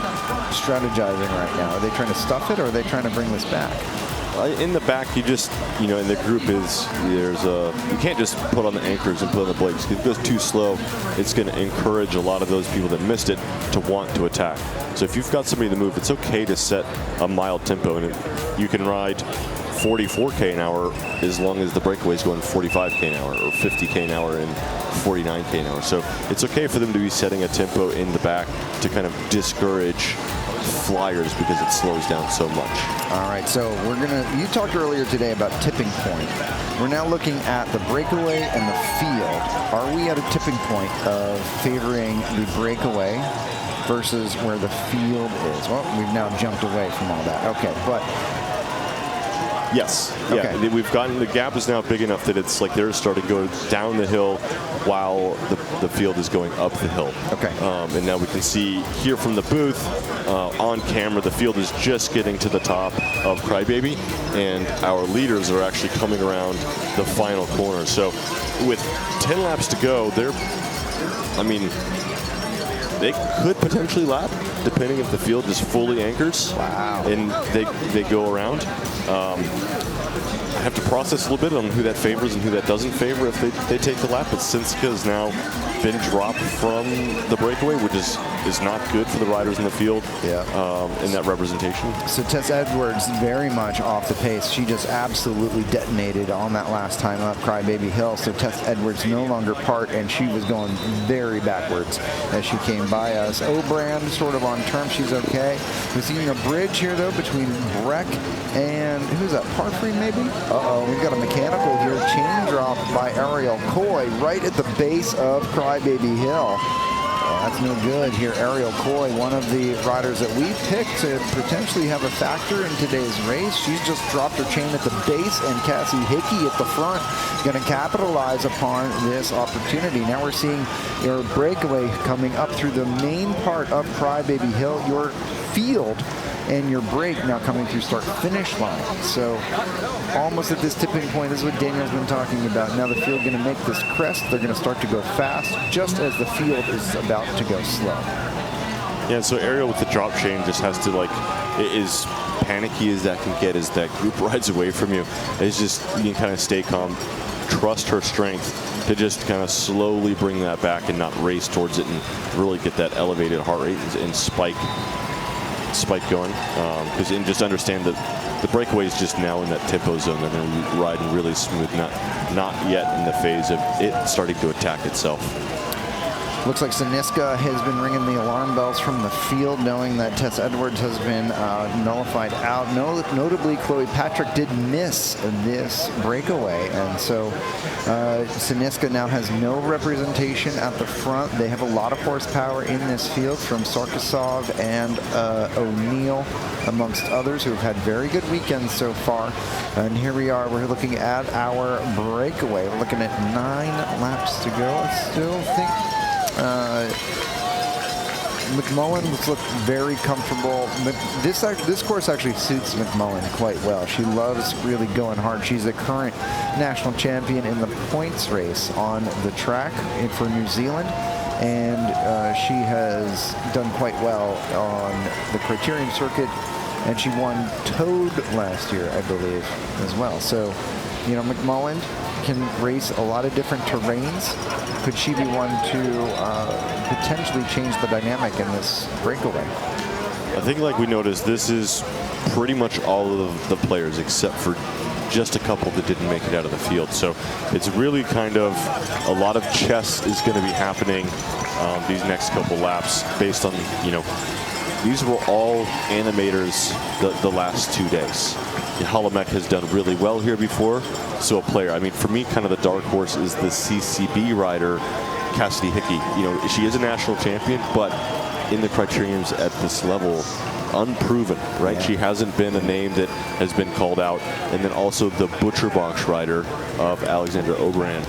strategizing right now? Are they trying to stuff it, or are they trying to bring this back? In the back, you just, in the group you can't just put on the anchors and put on the brakes. If it goes too slow, it's going to encourage a lot of those people that missed it to want to attack. So if you've got somebody to move, it's okay to set a mild tempo, and you can ride 44k an hour as long as the breakaway is going 45k an hour or 50k an hour and 49k an hour. So it's okay for them to be setting a tempo in the back to kind of discourage flyers because it slows down so much. All right, so you talked earlier today about tipping point. We're now looking at the breakaway and the field. Are we at a tipping point of favoring the breakaway versus where the field is? Well, we've now jumped away from all that. Okay, but yes. Okay. Yeah, we've gotten, the gap is now big enough that it's like they're starting to go down the hill while the field is going up the hill. Okay. And now we can see here from the booth, on camera, the field is just getting to the top of Crybaby, and our leaders are actually coming around the final corner. So with 10 laps to go, they could potentially lap, depending if the field is fully anchors. Wow. And they go around. I have to process a little bit on who that favors and who that doesn't favor if they take the lap. But Sinska has now been dropped from the breakaway, which is not good for the riders in the field. Yeah. In that representation. So Tess Edwards very much off the pace. She just absolutely detonated on that last time up Crybaby Hill. So Tess Edwards no longer part, and she was going very backwards as she came by us. O'Brand sort of on term. She's okay. We're seeing a bridge here, though, between Breck and who's that? Parfrey, maybe? Uh-oh, we've got a mechanical here. Chain drop by Ariel Coy right at the base of Crybaby Hill. That's no good here. Ariel Coy, one of the riders that we picked to potentially have a factor in today's race. She's just dropped her chain at the base, and Cassie Hickey at the front going to capitalize upon this opportunity. Now we're seeing your breakaway coming up through the main part of Crybaby Hill. Your field and your break now coming through start-finish line. So almost at this tipping point, this is what Daniel's been talking about. Now the field going to make this crest. They're going to start to go fast just as the field is about to go slow. Yeah, so Ariel with the drop chain just has to, as panicky as that can get as that group rides away from you. It's just, you can kind of stay calm, trust her strength to just kind of slowly bring that back and not race towards it and really get that elevated heart rate and spike going, because just understand that the breakaway is just now in that tempo zone. They're going to be riding really smooth, not yet in the phase of it starting to attack itself. Looks like Siniska has been ringing the alarm bells from the field, knowing that Tess Edwards has been nullified out. Notably, Chloe Patrick did miss this breakaway, and so Siniska now has no representation at the front. They have a lot of horsepower in this field from Sarkisov and O'Neill, amongst others, who have had very good weekends so far. And here we are. We're looking at our breakaway. We're looking at 9 laps to go. I still think McMullen looks very comfortable. This course actually suits McMullen quite well. She loves really going hard. She's a current national champion in the points race on the track for New Zealand, and she has done quite well on the Criterium circuit, and she won Toad last year, I believe, as well. So, you know, McMullen can race a lot of different terrains. Could she be one to potentially change the dynamic in this breakaway? I think, like we noticed, this is pretty much all of the players except for just a couple that didn't make it out of the field. So it's really kind of a lot of chess is going to be happening these next couple laps based on, you know, these were all animators the last 2 days. Holomek has done really well here before. So a player, I mean, for me, kind of the dark horse is the CCB rider, Cassidy Hickey. You know, she is a national champion, but in the criteriums at this level, unproven, right? Yeah. She hasn't been a name that has been called out. And then also the Butcher Box rider of Alexandra Oberan,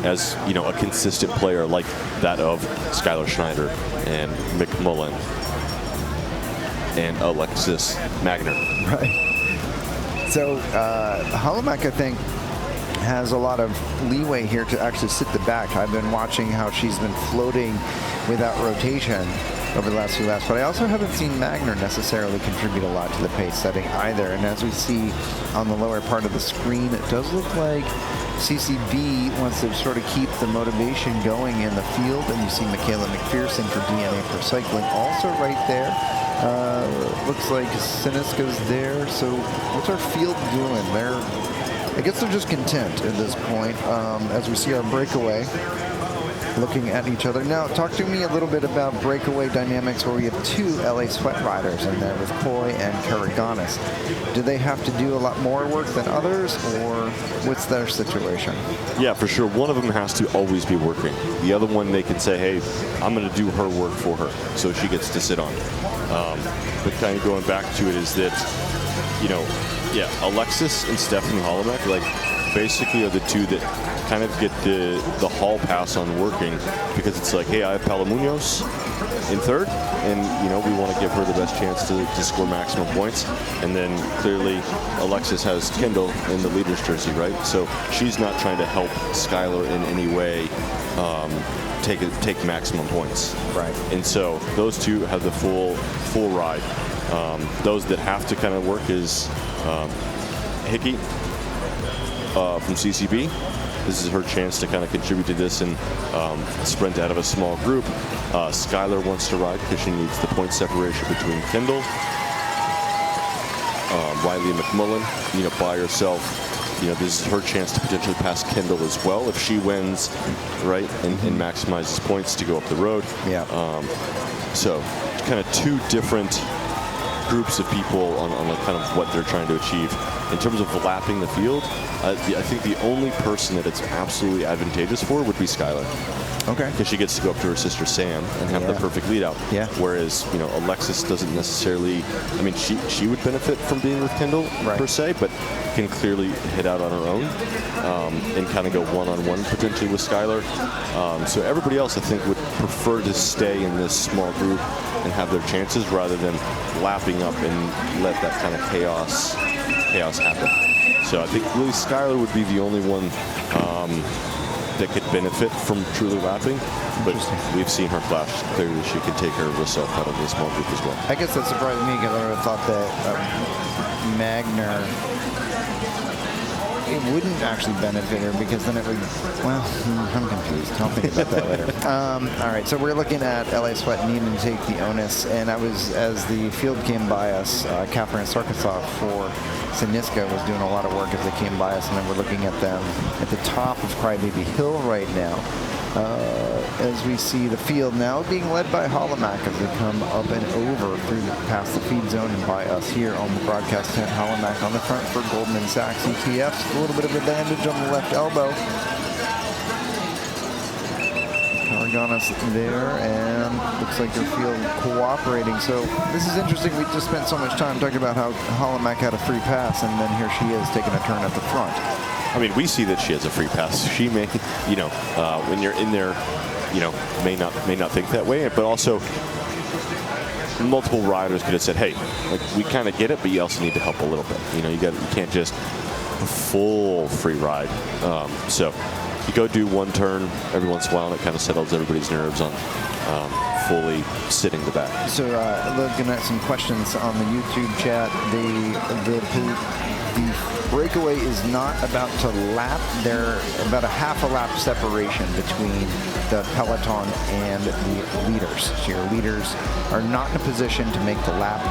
as, you know, a consistent player like that of Skylar Schneider and McMullen and Alexis Magner. Right. So Holomek, I think, has a lot of leeway here to actually sit the back. I've been watching how she's been floating without rotation over the last few laps, but I also haven't seen Magner necessarily contribute a lot to the pace setting either. And as we see on the lower part of the screen, it does look like CCB wants to sort of keep the motivation going in the field, and you see Michaela McPherson for DNA for cycling also right there. Looks like Siniska's there. So what's our field doing? I guess they're just content at this point as we see our breakaway looking at each other. Now, talk to me a little bit about breakaway dynamics where we have 2 LA Sweat riders in there with Coy and Karagonis. Do they have to do a lot more work than others, or what's their situation? Yeah, for sure. One of them has to always be working. The other one, they can say, hey, I'm going to do her work for her, so she gets to sit on. But kind of going back to it is that, you know, yeah, Alexis and Stephanie Holomek, like, basically are the 2 that kind of get the hall pass on working, because it's like, hey, I have Palamuñoz in 3rd, and, you know, we want to give her the best chance to score maximum points. And then clearly Alexis has Kendall in the leader's jersey, right? So she's not trying to help Skylar in any way take maximum points. Right. And so those 2 have the full ride. Those that have to kind of work is Hickey from CCB. This is her chance to kind of contribute to this and sprint out of a small group. Skylar wants to ride because she needs the point separation between Kendall, Riley McMullen, you know, by herself. You know, this is her chance to potentially pass Kendall as well if she wins, right, and maximizes points to go up the road. Yeah. So kind of 2 different groups of people on like kind of what they're trying to achieve. In terms of lapping the field, I think the only person that it's absolutely advantageous for would be Skylar. Okay. Because she gets to go up to her sister Sam and have the perfect lead out. Yeah. Whereas, you know, Alexis doesn't necessarily, I mean, she would benefit from being with Kendall per se, but can clearly hit out on her own and kind of go one-on-one potentially with Skylar. So everybody else, I think, would prefer to stay in this small group and have their chances rather than lapping up and let that kind of chaos happen. So I think really Skylar would be the only one that could benefit from truly lapping, but we've seen her flash clearly. She can take her herself out of the small group as well. I guess that surprised me because I would have thought that Magner, it wouldn't actually benefit her because then it would, well, I'm confused. I'll think about that later. All right, so we're looking at LA Sweat needing to take the onus, and I was, as the field came by us, Catherine Sarkisov for Siniska was doing a lot of work as they came by us, and then we're looking at them at the top of Crybaby Hill right now. as we see the field now being led by Holomac as they come up and over past the feed zone and by us here on the broadcast tent. Holomac on the front for Goldman Sachs ETFs. A little bit of a bandage on the left elbow. Oregonis there, and looks like their field cooperating. So this is interesting. We just spent so much time talking about how Holomac had a free pass, and then here she is taking a turn at the front. I mean, we see that she has a free pass. She may, when you're in there, may not think that way. But also, multiple riders could have said, "Hey, like we kind of get it, but you also need to help a little bit. You can't just full free ride." So you go do one turn every once in a while, and it kind of settles everybody's nerves on fully sitting the back. So looking at some questions on the YouTube chat, the breakaway is not about to lap. They're about a half a lap separation between the peloton and the leaders. So your leaders are not in a position to make the lap.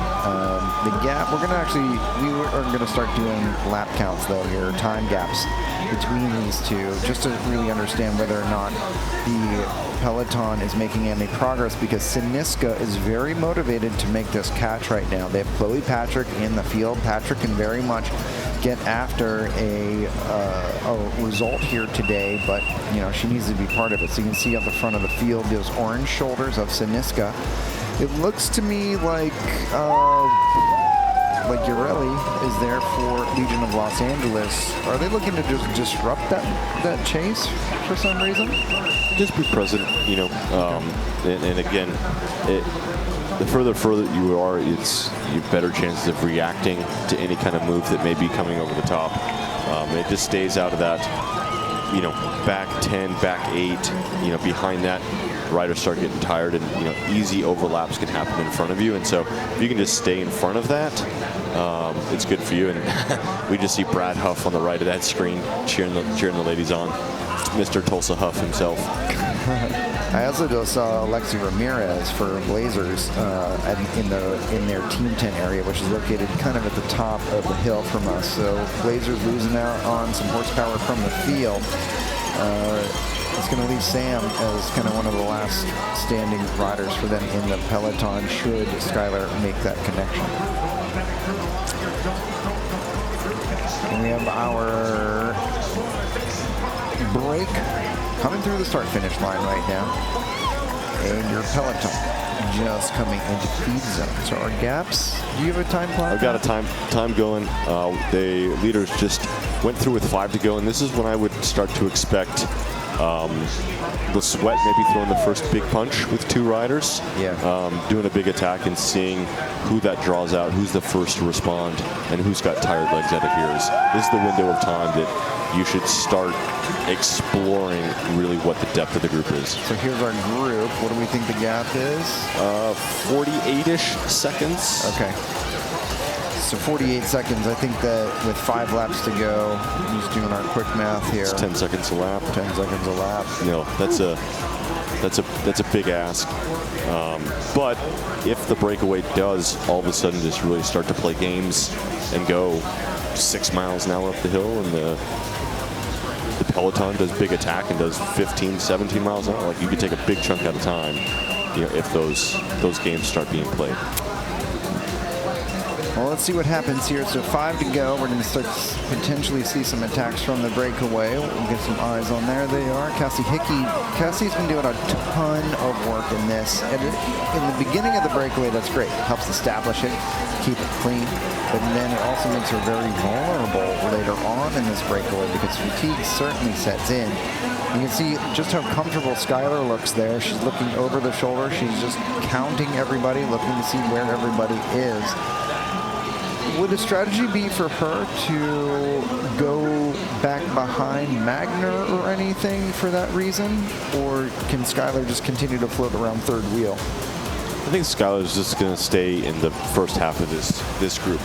The gap, we are going to start doing lap counts though here, time gaps between these two, just to really understand whether or not the peloton is making any progress, because Syniska is very motivated to make this catch right now. They have Chloe Patrick in the field. Patrick can very much get after a result here today, but she needs to be part of it. So you can see up the front of the field those orange shoulders of Syniska. It looks to me like Urelli is there for Legion of Los Angeles. Are they looking to just disrupt that chase for some reason? Just be present, and again, the further you are, you have better chances of reacting to any kind of move that may be coming over the top. It just stays out of that, back 10, back 8, behind that. Riders start getting tired, and easy overlaps can happen in front of you. And so if you can just stay in front of that, it's good for you. And we just see Brad Huff on the right of that screen cheering the ladies on. Mr. Tulsa Huff himself. I also just saw Alexi Ramirez for Blazers in their team tent area, which is located kind of at the top of the hill from us. So Blazers losing out on some horsepower from the field. It's going to leave Sam as kind of one of the last standing riders for them in the peloton should Skylar make that connection. And we have our break coming through the start-finish line right now. And your peloton just coming into feed zone. So our gaps, do you have a time plan? I've got a time going. The leaders just went through with 5 to go, and this is when I would start to expect the sweat maybe throwing the first big punch with 2 riders. Yeah. Doing a big attack and seeing who that draws out, who's the first to respond, and who's got tired legs out of here. This is the window of time that you should start exploring really what the depth of the group is. So here's our group. What do we think the gap is? 48-ish seconds. Okay. So 48 seconds. I think that with 5 laps to go, I'm just doing our quick math here. It's 10 seconds a lap. 10 seconds a lap. No, that's a big ask. But if the breakaway does all of a sudden just really start to play games and go 6 miles an hour up the hill, and the peloton does big attack and does 15, 17 miles an hour, like you could take a big chunk at a time, if those games start being played. Well, let's see what happens here. So 5 to go. We're going to start potentially see some attacks from the breakaway. We'll get some eyes on there. They are. Cassie Hickey. Cassie's been doing a ton of work in this. And in the beginning of the breakaway, that's great. It helps establish it, keep it clean. But then it also makes her very vulnerable later on in this breakaway because fatigue certainly sets in. You can see just how comfortable Skylar looks there. She's looking over the shoulder. She's just counting everybody, looking to see where everybody is. Would a strategy be for her to go back behind Magner or anything for that reason? Or can Skylar just continue to float around third wheel? I think Skylar's just going to stay in the first half of this group.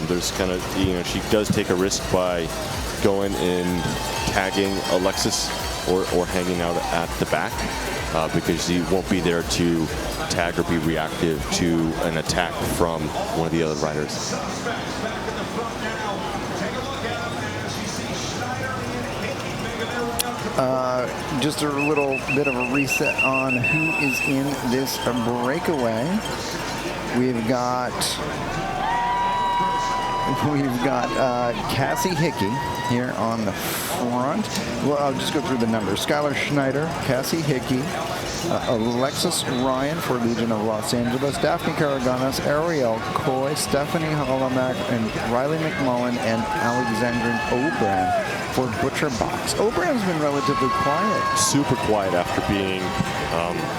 There's kind of, she does take a risk by going and tagging Alexis or hanging out at the back because he won't be there to tag or be reactive to an attack from one of the other riders. Just a little bit of a reset on who is in this breakaway. We've got Cassie Hickey here on the front. Well, I'll just go through the numbers. Skylar Schneider, Cassie Hickey, Alexis Ryan for Legion of Los Angeles, Daphne Karaganas, Ariel Coy, Stephanie Holomack, and Riley McMullen, and Alexandrine Obran for Butcher Box. Obran's been relatively quiet. Super quiet after being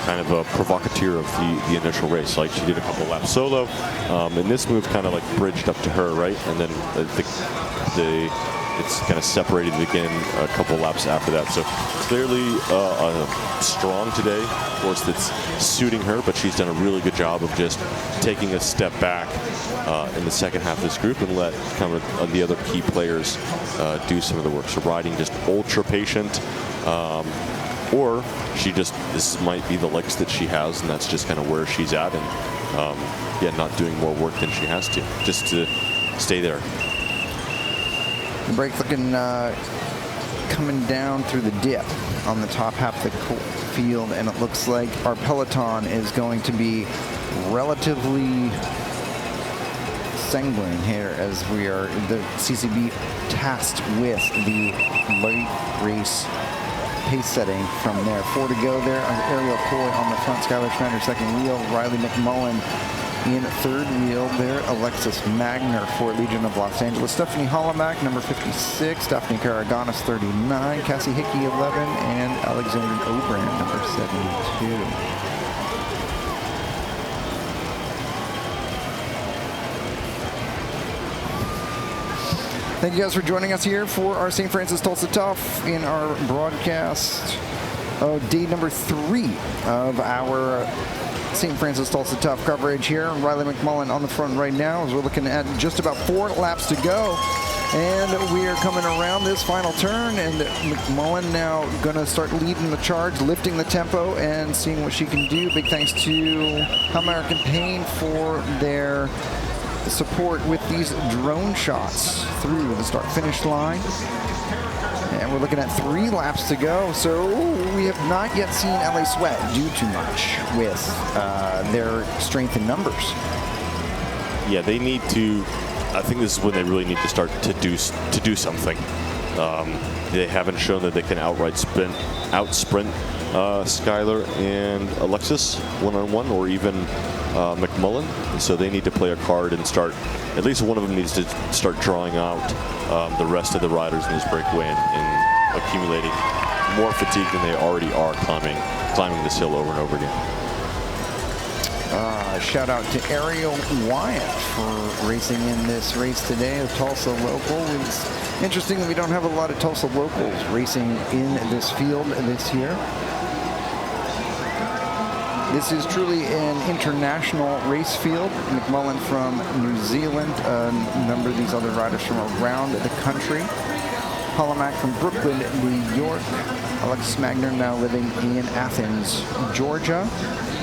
kind of a provocateur of the initial race. Like, she did a couple laps solo, and this move kind of like bridged up to her, right? And then it's kind of separated again a couple laps after that. So clearly strong today. Of course, that's suiting her, but she's done a really good job of just taking a step back in the second half of this group and let kind of the other key players do some of the work. So riding just ultra patient, or this might be the legs that she has, and that's just kind of where she's at, and yeah, not doing more work than she has to, just to stay there. The brake looking coming down through the dip on the top half of the field, and it looks like our peloton is going to be relatively sanguine here as we are the CCB tasked with the late race pace setting from there. 4 to go there. Ariel Coy on the front, Skylar Schneider second wheel, Riley McMullen in third wheel there, Alexis Magner for Legion of Los Angeles, Stephanie Holomack, number 56, Daphne Karaganas, 39, Cassie Hickey, 11, and Alexandrine Obran, number 72. Thank you guys for joining us here for our St. Francis Tulsa Tough in our broadcast of day number 3 of our St. Francis Tulsa Tough coverage here. Riley McMullen on the front right now as we're looking at just about 4 laps to go. And we are coming around this final turn, and McMullen now going to start leading the charge, lifting the tempo and seeing what she can do. Big thanks to American Paint for their support with these drone shots through the start-finish line. And we're looking at 3 laps to go, so we have not yet seen LA Sweat do too much with their strength in numbers. Yeah, they need to. I think this is when they really need to start to do something. They haven't shown that they can out sprint Skylar and Alexis one-on-one, or even McMullen. And so they need to play a card and start. At least one of them needs to start drawing out the rest of the riders in this breakaway and accumulating more fatigue than they already are climbing this hill over and over again. Shout out to Ariel Wyatt for racing in this race today, a Tulsa local. It's interesting that we don't have a lot of Tulsa locals racing in this field this year. This is truly an international race field. McMullen from New Zealand, a number of these other riders from around the country. Holomack from Brooklyn, New York. Alexis Magner now living in Athens, Georgia.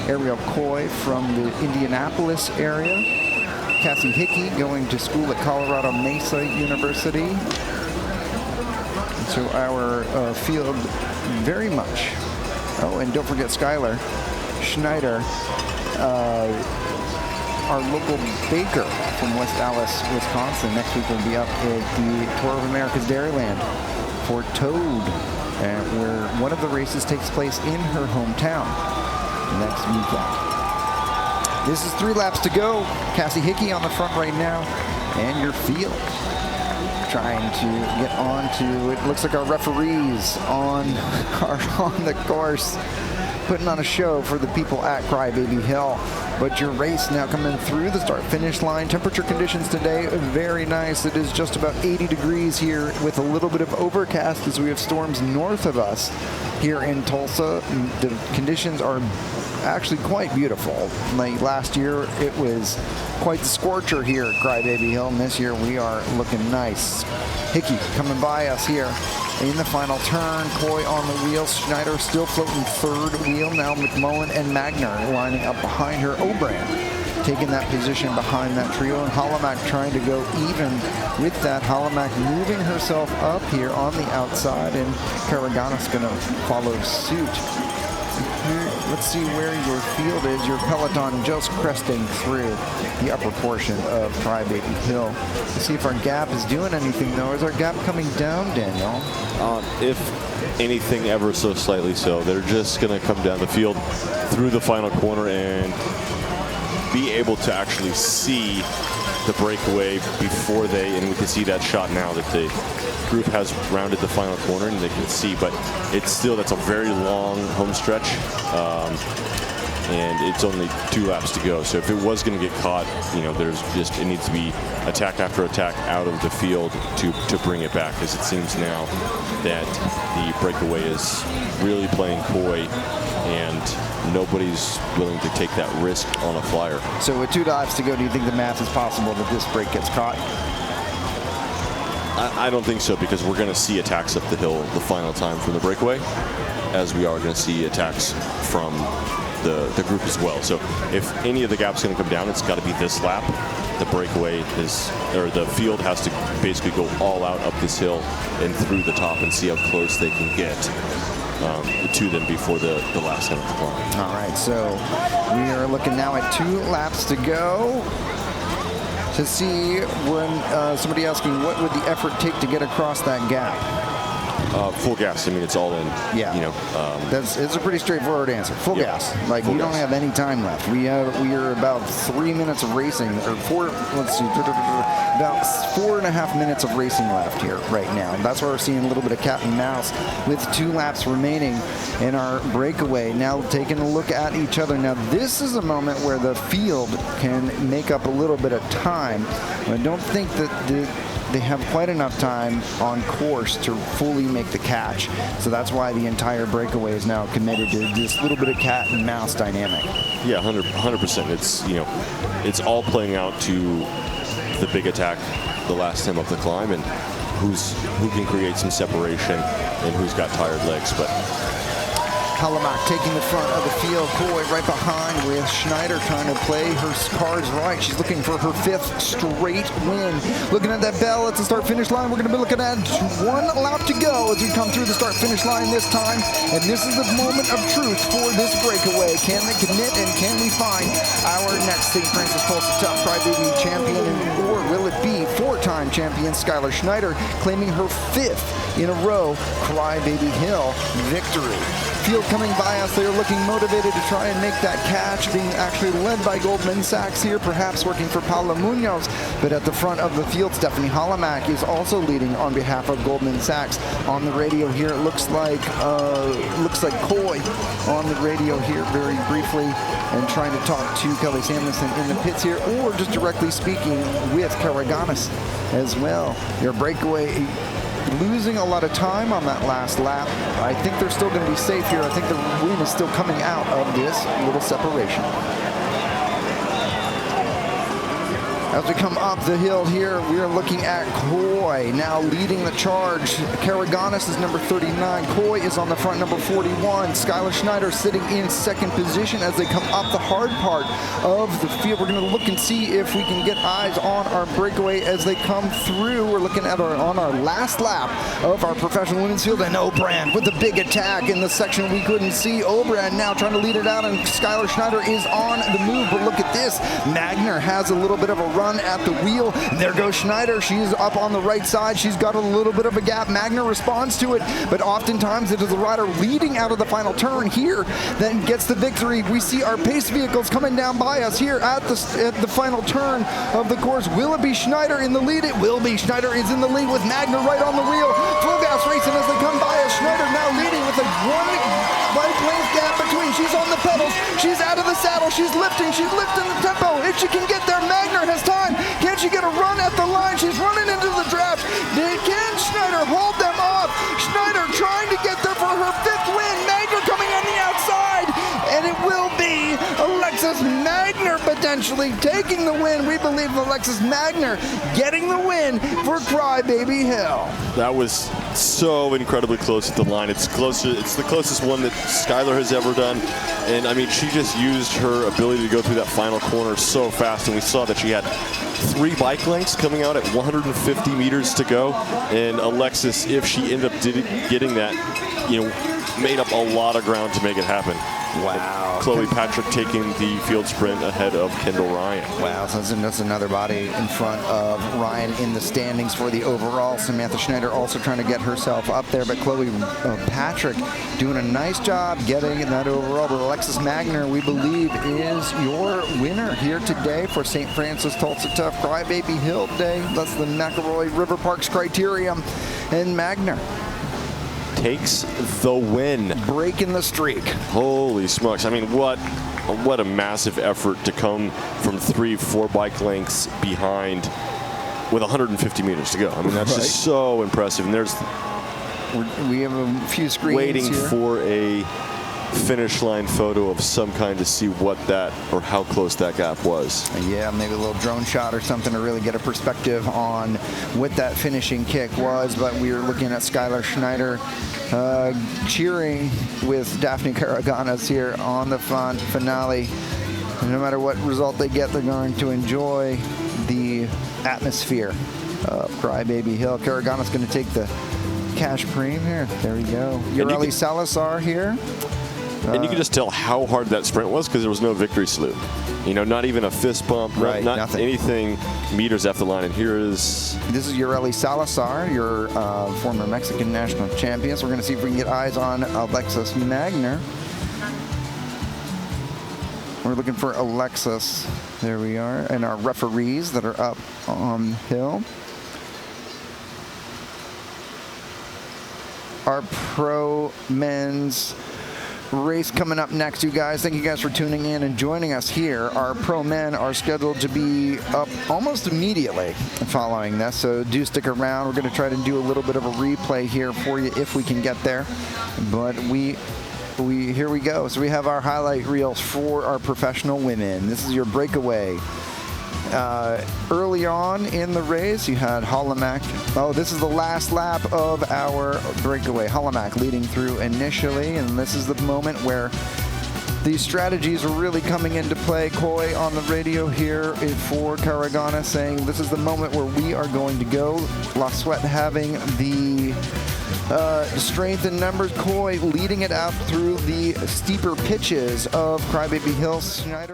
Ariel Coy from the Indianapolis area. Cassie Hickey going to school at Colorado Mesa University. And so our field very much. Oh, and don't forget Skylar Schneider, our local baker from West Allis, Wisconsin. Next week we'll be up at the Tour of America's Dairyland for Toad, where one of the races takes place in her hometown next weekend. This is 3 laps to go. Cassie Hickey on the front right now, and your field trying to get on to, it looks like our referees are on the course, putting on a show for the people at Crybaby Hill. But your race now coming through the start-finish line. Temperature conditions today, very nice. It is just about 80 degrees here with a little bit of overcast as we have storms north of us here in Tulsa. The conditions are actually quite beautiful. Like last year, it was quite the scorcher here at Crybaby Hill, and this year we are looking nice. Hickey coming by us here in the final turn. Coy on the wheels. Schneider still floating third wheel. Now McMullen and Magner lining up behind her. Obran taking that position behind that trio, and Holomac trying to go even with that. Holomac moving herself up here on the outside, and Karaganis going to follow suit. Here, let's see where your field is. Your peloton just cresting through the upper portion of Crybaby Hill. Let's see if our gap is doing anything, though. Is our gap coming down, Daniel? If anything, ever so slightly so. They're just going to come down the field through the final corner and be able to actually see the breakaway before and we can see that shot now that the group has rounded the final corner and they can see, but that's a very long home stretch, and it's only 2 laps to go. So if it was going to get caught, it needs to be attack after attack out of the field to bring it back, because it seems now that the breakaway is really playing coy and nobody's willing to take that risk on a flyer. So with 2 laps to go, do you think the math is possible that this break gets caught? I don't think so, because we're going to see attacks up the hill the final time from the breakaway, as we are going to see attacks from the group as well. So if any of the gap's going to come down, it's got to be this lap. The breakaway the field has to basically go all out up this hill and through the top and see how close they can get to them before the last end of the climb. All right, so we are looking now at 2 laps to go to see when somebody asking what would the effort take to get across that gap. Full gas. I mean, it's all in. Yeah. It's a pretty straightforward answer. Full gas. Like, we don't have any time left. We are about 3 minutes of racing, or about 4.5 minutes of racing left here right now. And that's why we're seeing a little bit of cat and mouse with 2 laps remaining in our breakaway. Now taking a look at each other. Now this is a moment where the field can make up a little bit of time. I don't think that they have quite enough time on course to fully make the catch. So that's why the entire breakaway is now committed to this little bit of cat and mouse dynamic. Yeah, 100%. It's all playing out to the big attack the last time up the climb, and who can create some separation and who's got tired legs. But Holomac taking the front of the field. Coy right behind with Schneider trying to play her cards right. She's looking for her 5th straight win. Looking at that bell at the start-finish line. We're going to be looking at 1 lap to go as we come through the start-finish line this time. And this is the moment of truth for this breakaway. Can they commit, and can we find our next St. Francis Tulsa Tough Crybaby champion? Or will it be 4-time champion Skylar Schneider claiming her 5th in a row Crybaby Hill victory? Field coming by us. They're looking motivated to try and make that catch, being actually led by Goldman Sachs here, perhaps working for Paula Munoz. But at the front of the field, Stephanie Holomac is also leading on behalf of Goldman Sachs. On the radio here, it looks like Coy on the radio here very briefly and trying to talk to Kelly Samuelson in the pits here, or just directly speaking with Karaganis as well. Their breakaway losing a lot of time on that last lap. I think they're still going to be safe here. I think the win is still coming out of this little separation. As we come up the hill here, we are looking at Coy now leading the charge. Karaganis is number 39. Coy is on the front, number 41. Skylar Schneider sitting in 2nd position as they come up the hard part of the field. We're going to look and see if we can get eyes on our breakaway as they come through. We're looking at on our last lap of our professional women's field, and Obrand with the big attack in the section we couldn't see. Obrand now trying to lead it out, and Skylar Schneider is on the move. But look at this. Magner has a little bit of a run at the wheel. There goes Schneider. She's up on the right side. She's got a little bit of a gap. Magner responds to it, but oftentimes it is the rider leading out of the final turn here that gets the victory. We see our pace vehicles coming down by us here at the final turn of the course. Will it be Schneider in the lead? It will be. Schneider is in the lead with Magner right on the wheel. Full gas racing as they come by us. Schneider now leading with a 1 bike length gap between. She's on the pedals. She's out of the saddle. She's lifting. She's lifting the tempo. If she can get there, Magner has time. Can she get a run at the line? She's running into the draft. Can Schneider hold them off? Schneider trying to get there for her 5th win. Magner coming on the outside. And it will be Alexis Magner potentially eventually taking the win. We believe Alexis Magner getting the win for Crybaby Hill. That was so incredibly close at the line. It's closer. It's the closest one that Skylar has ever done. And I mean, she just used her ability to go through that final corner so fast. And we saw that she had 3 bike lengths coming out at 150 meters to go. And Alexis, if she ended up getting that, made up a lot of ground to make it happen. Wow. Chloe Patrick taking the field sprint ahead of Kendall Ryan. Wow, so that's another body in front of Ryan in the standings for the overall. Samantha Schneider also trying to get herself up there, but Chloe Patrick doing a nice job getting that overall. But Alexis Magner, we believe, is your winner here today for St. Francis Tulsa Tough Crybaby Hill Day. That's the McElroy River Parks Criterium, and Magner takes the win. Breaking the streak. Holy smokes. I mean, what a massive effort to come from 3-4 bike lengths behind with 150 meters to go. I mean, that's just so impressive. And we have a few screens waiting here for a finish line photo of some kind to see what that or how close that gap was. Yeah, maybe a little drone shot or something to really get a perspective on what that finishing kick was. But we were looking at Skylar Schneider cheering with Daphne Karaganas here on the finale. And no matter what result they get, they're going to enjoy the atmosphere of Crybaby Hill. Karaganas going to take the cash premium here. There we go. Ureli Salazar here. And you can just tell how hard that sprint was because there was no victory salute. Not even a fist bump, not nothing. Anything meters after the line. And here is... This is Ureli Salazar, your former Mexican national champion. So we're going to see if we can get eyes on Alexis Magner. We're looking for Alexis. There we are. And our referees that are up on the hill. Our pro men's race coming up next, you guys. Thank you guys for tuning in and joining us here. Our pro men are scheduled to be up almost immediately following this, so do stick around. We're going to try to do a little bit of a replay here for you if we can get there. But here we go. So we have our highlight reels for our professional women. This is your breakaway. Early on in the race, you had Holomac. Oh, this is the last lap of our breakaway. Holomac leading through initially, and this is the moment where these strategies are really coming into play. Coy on the radio here for Karagana saying this is the moment where we are going to go. La Sweat having the strength in numbers. Coy leading it out through the steeper pitches of Crybaby Hill. Schneider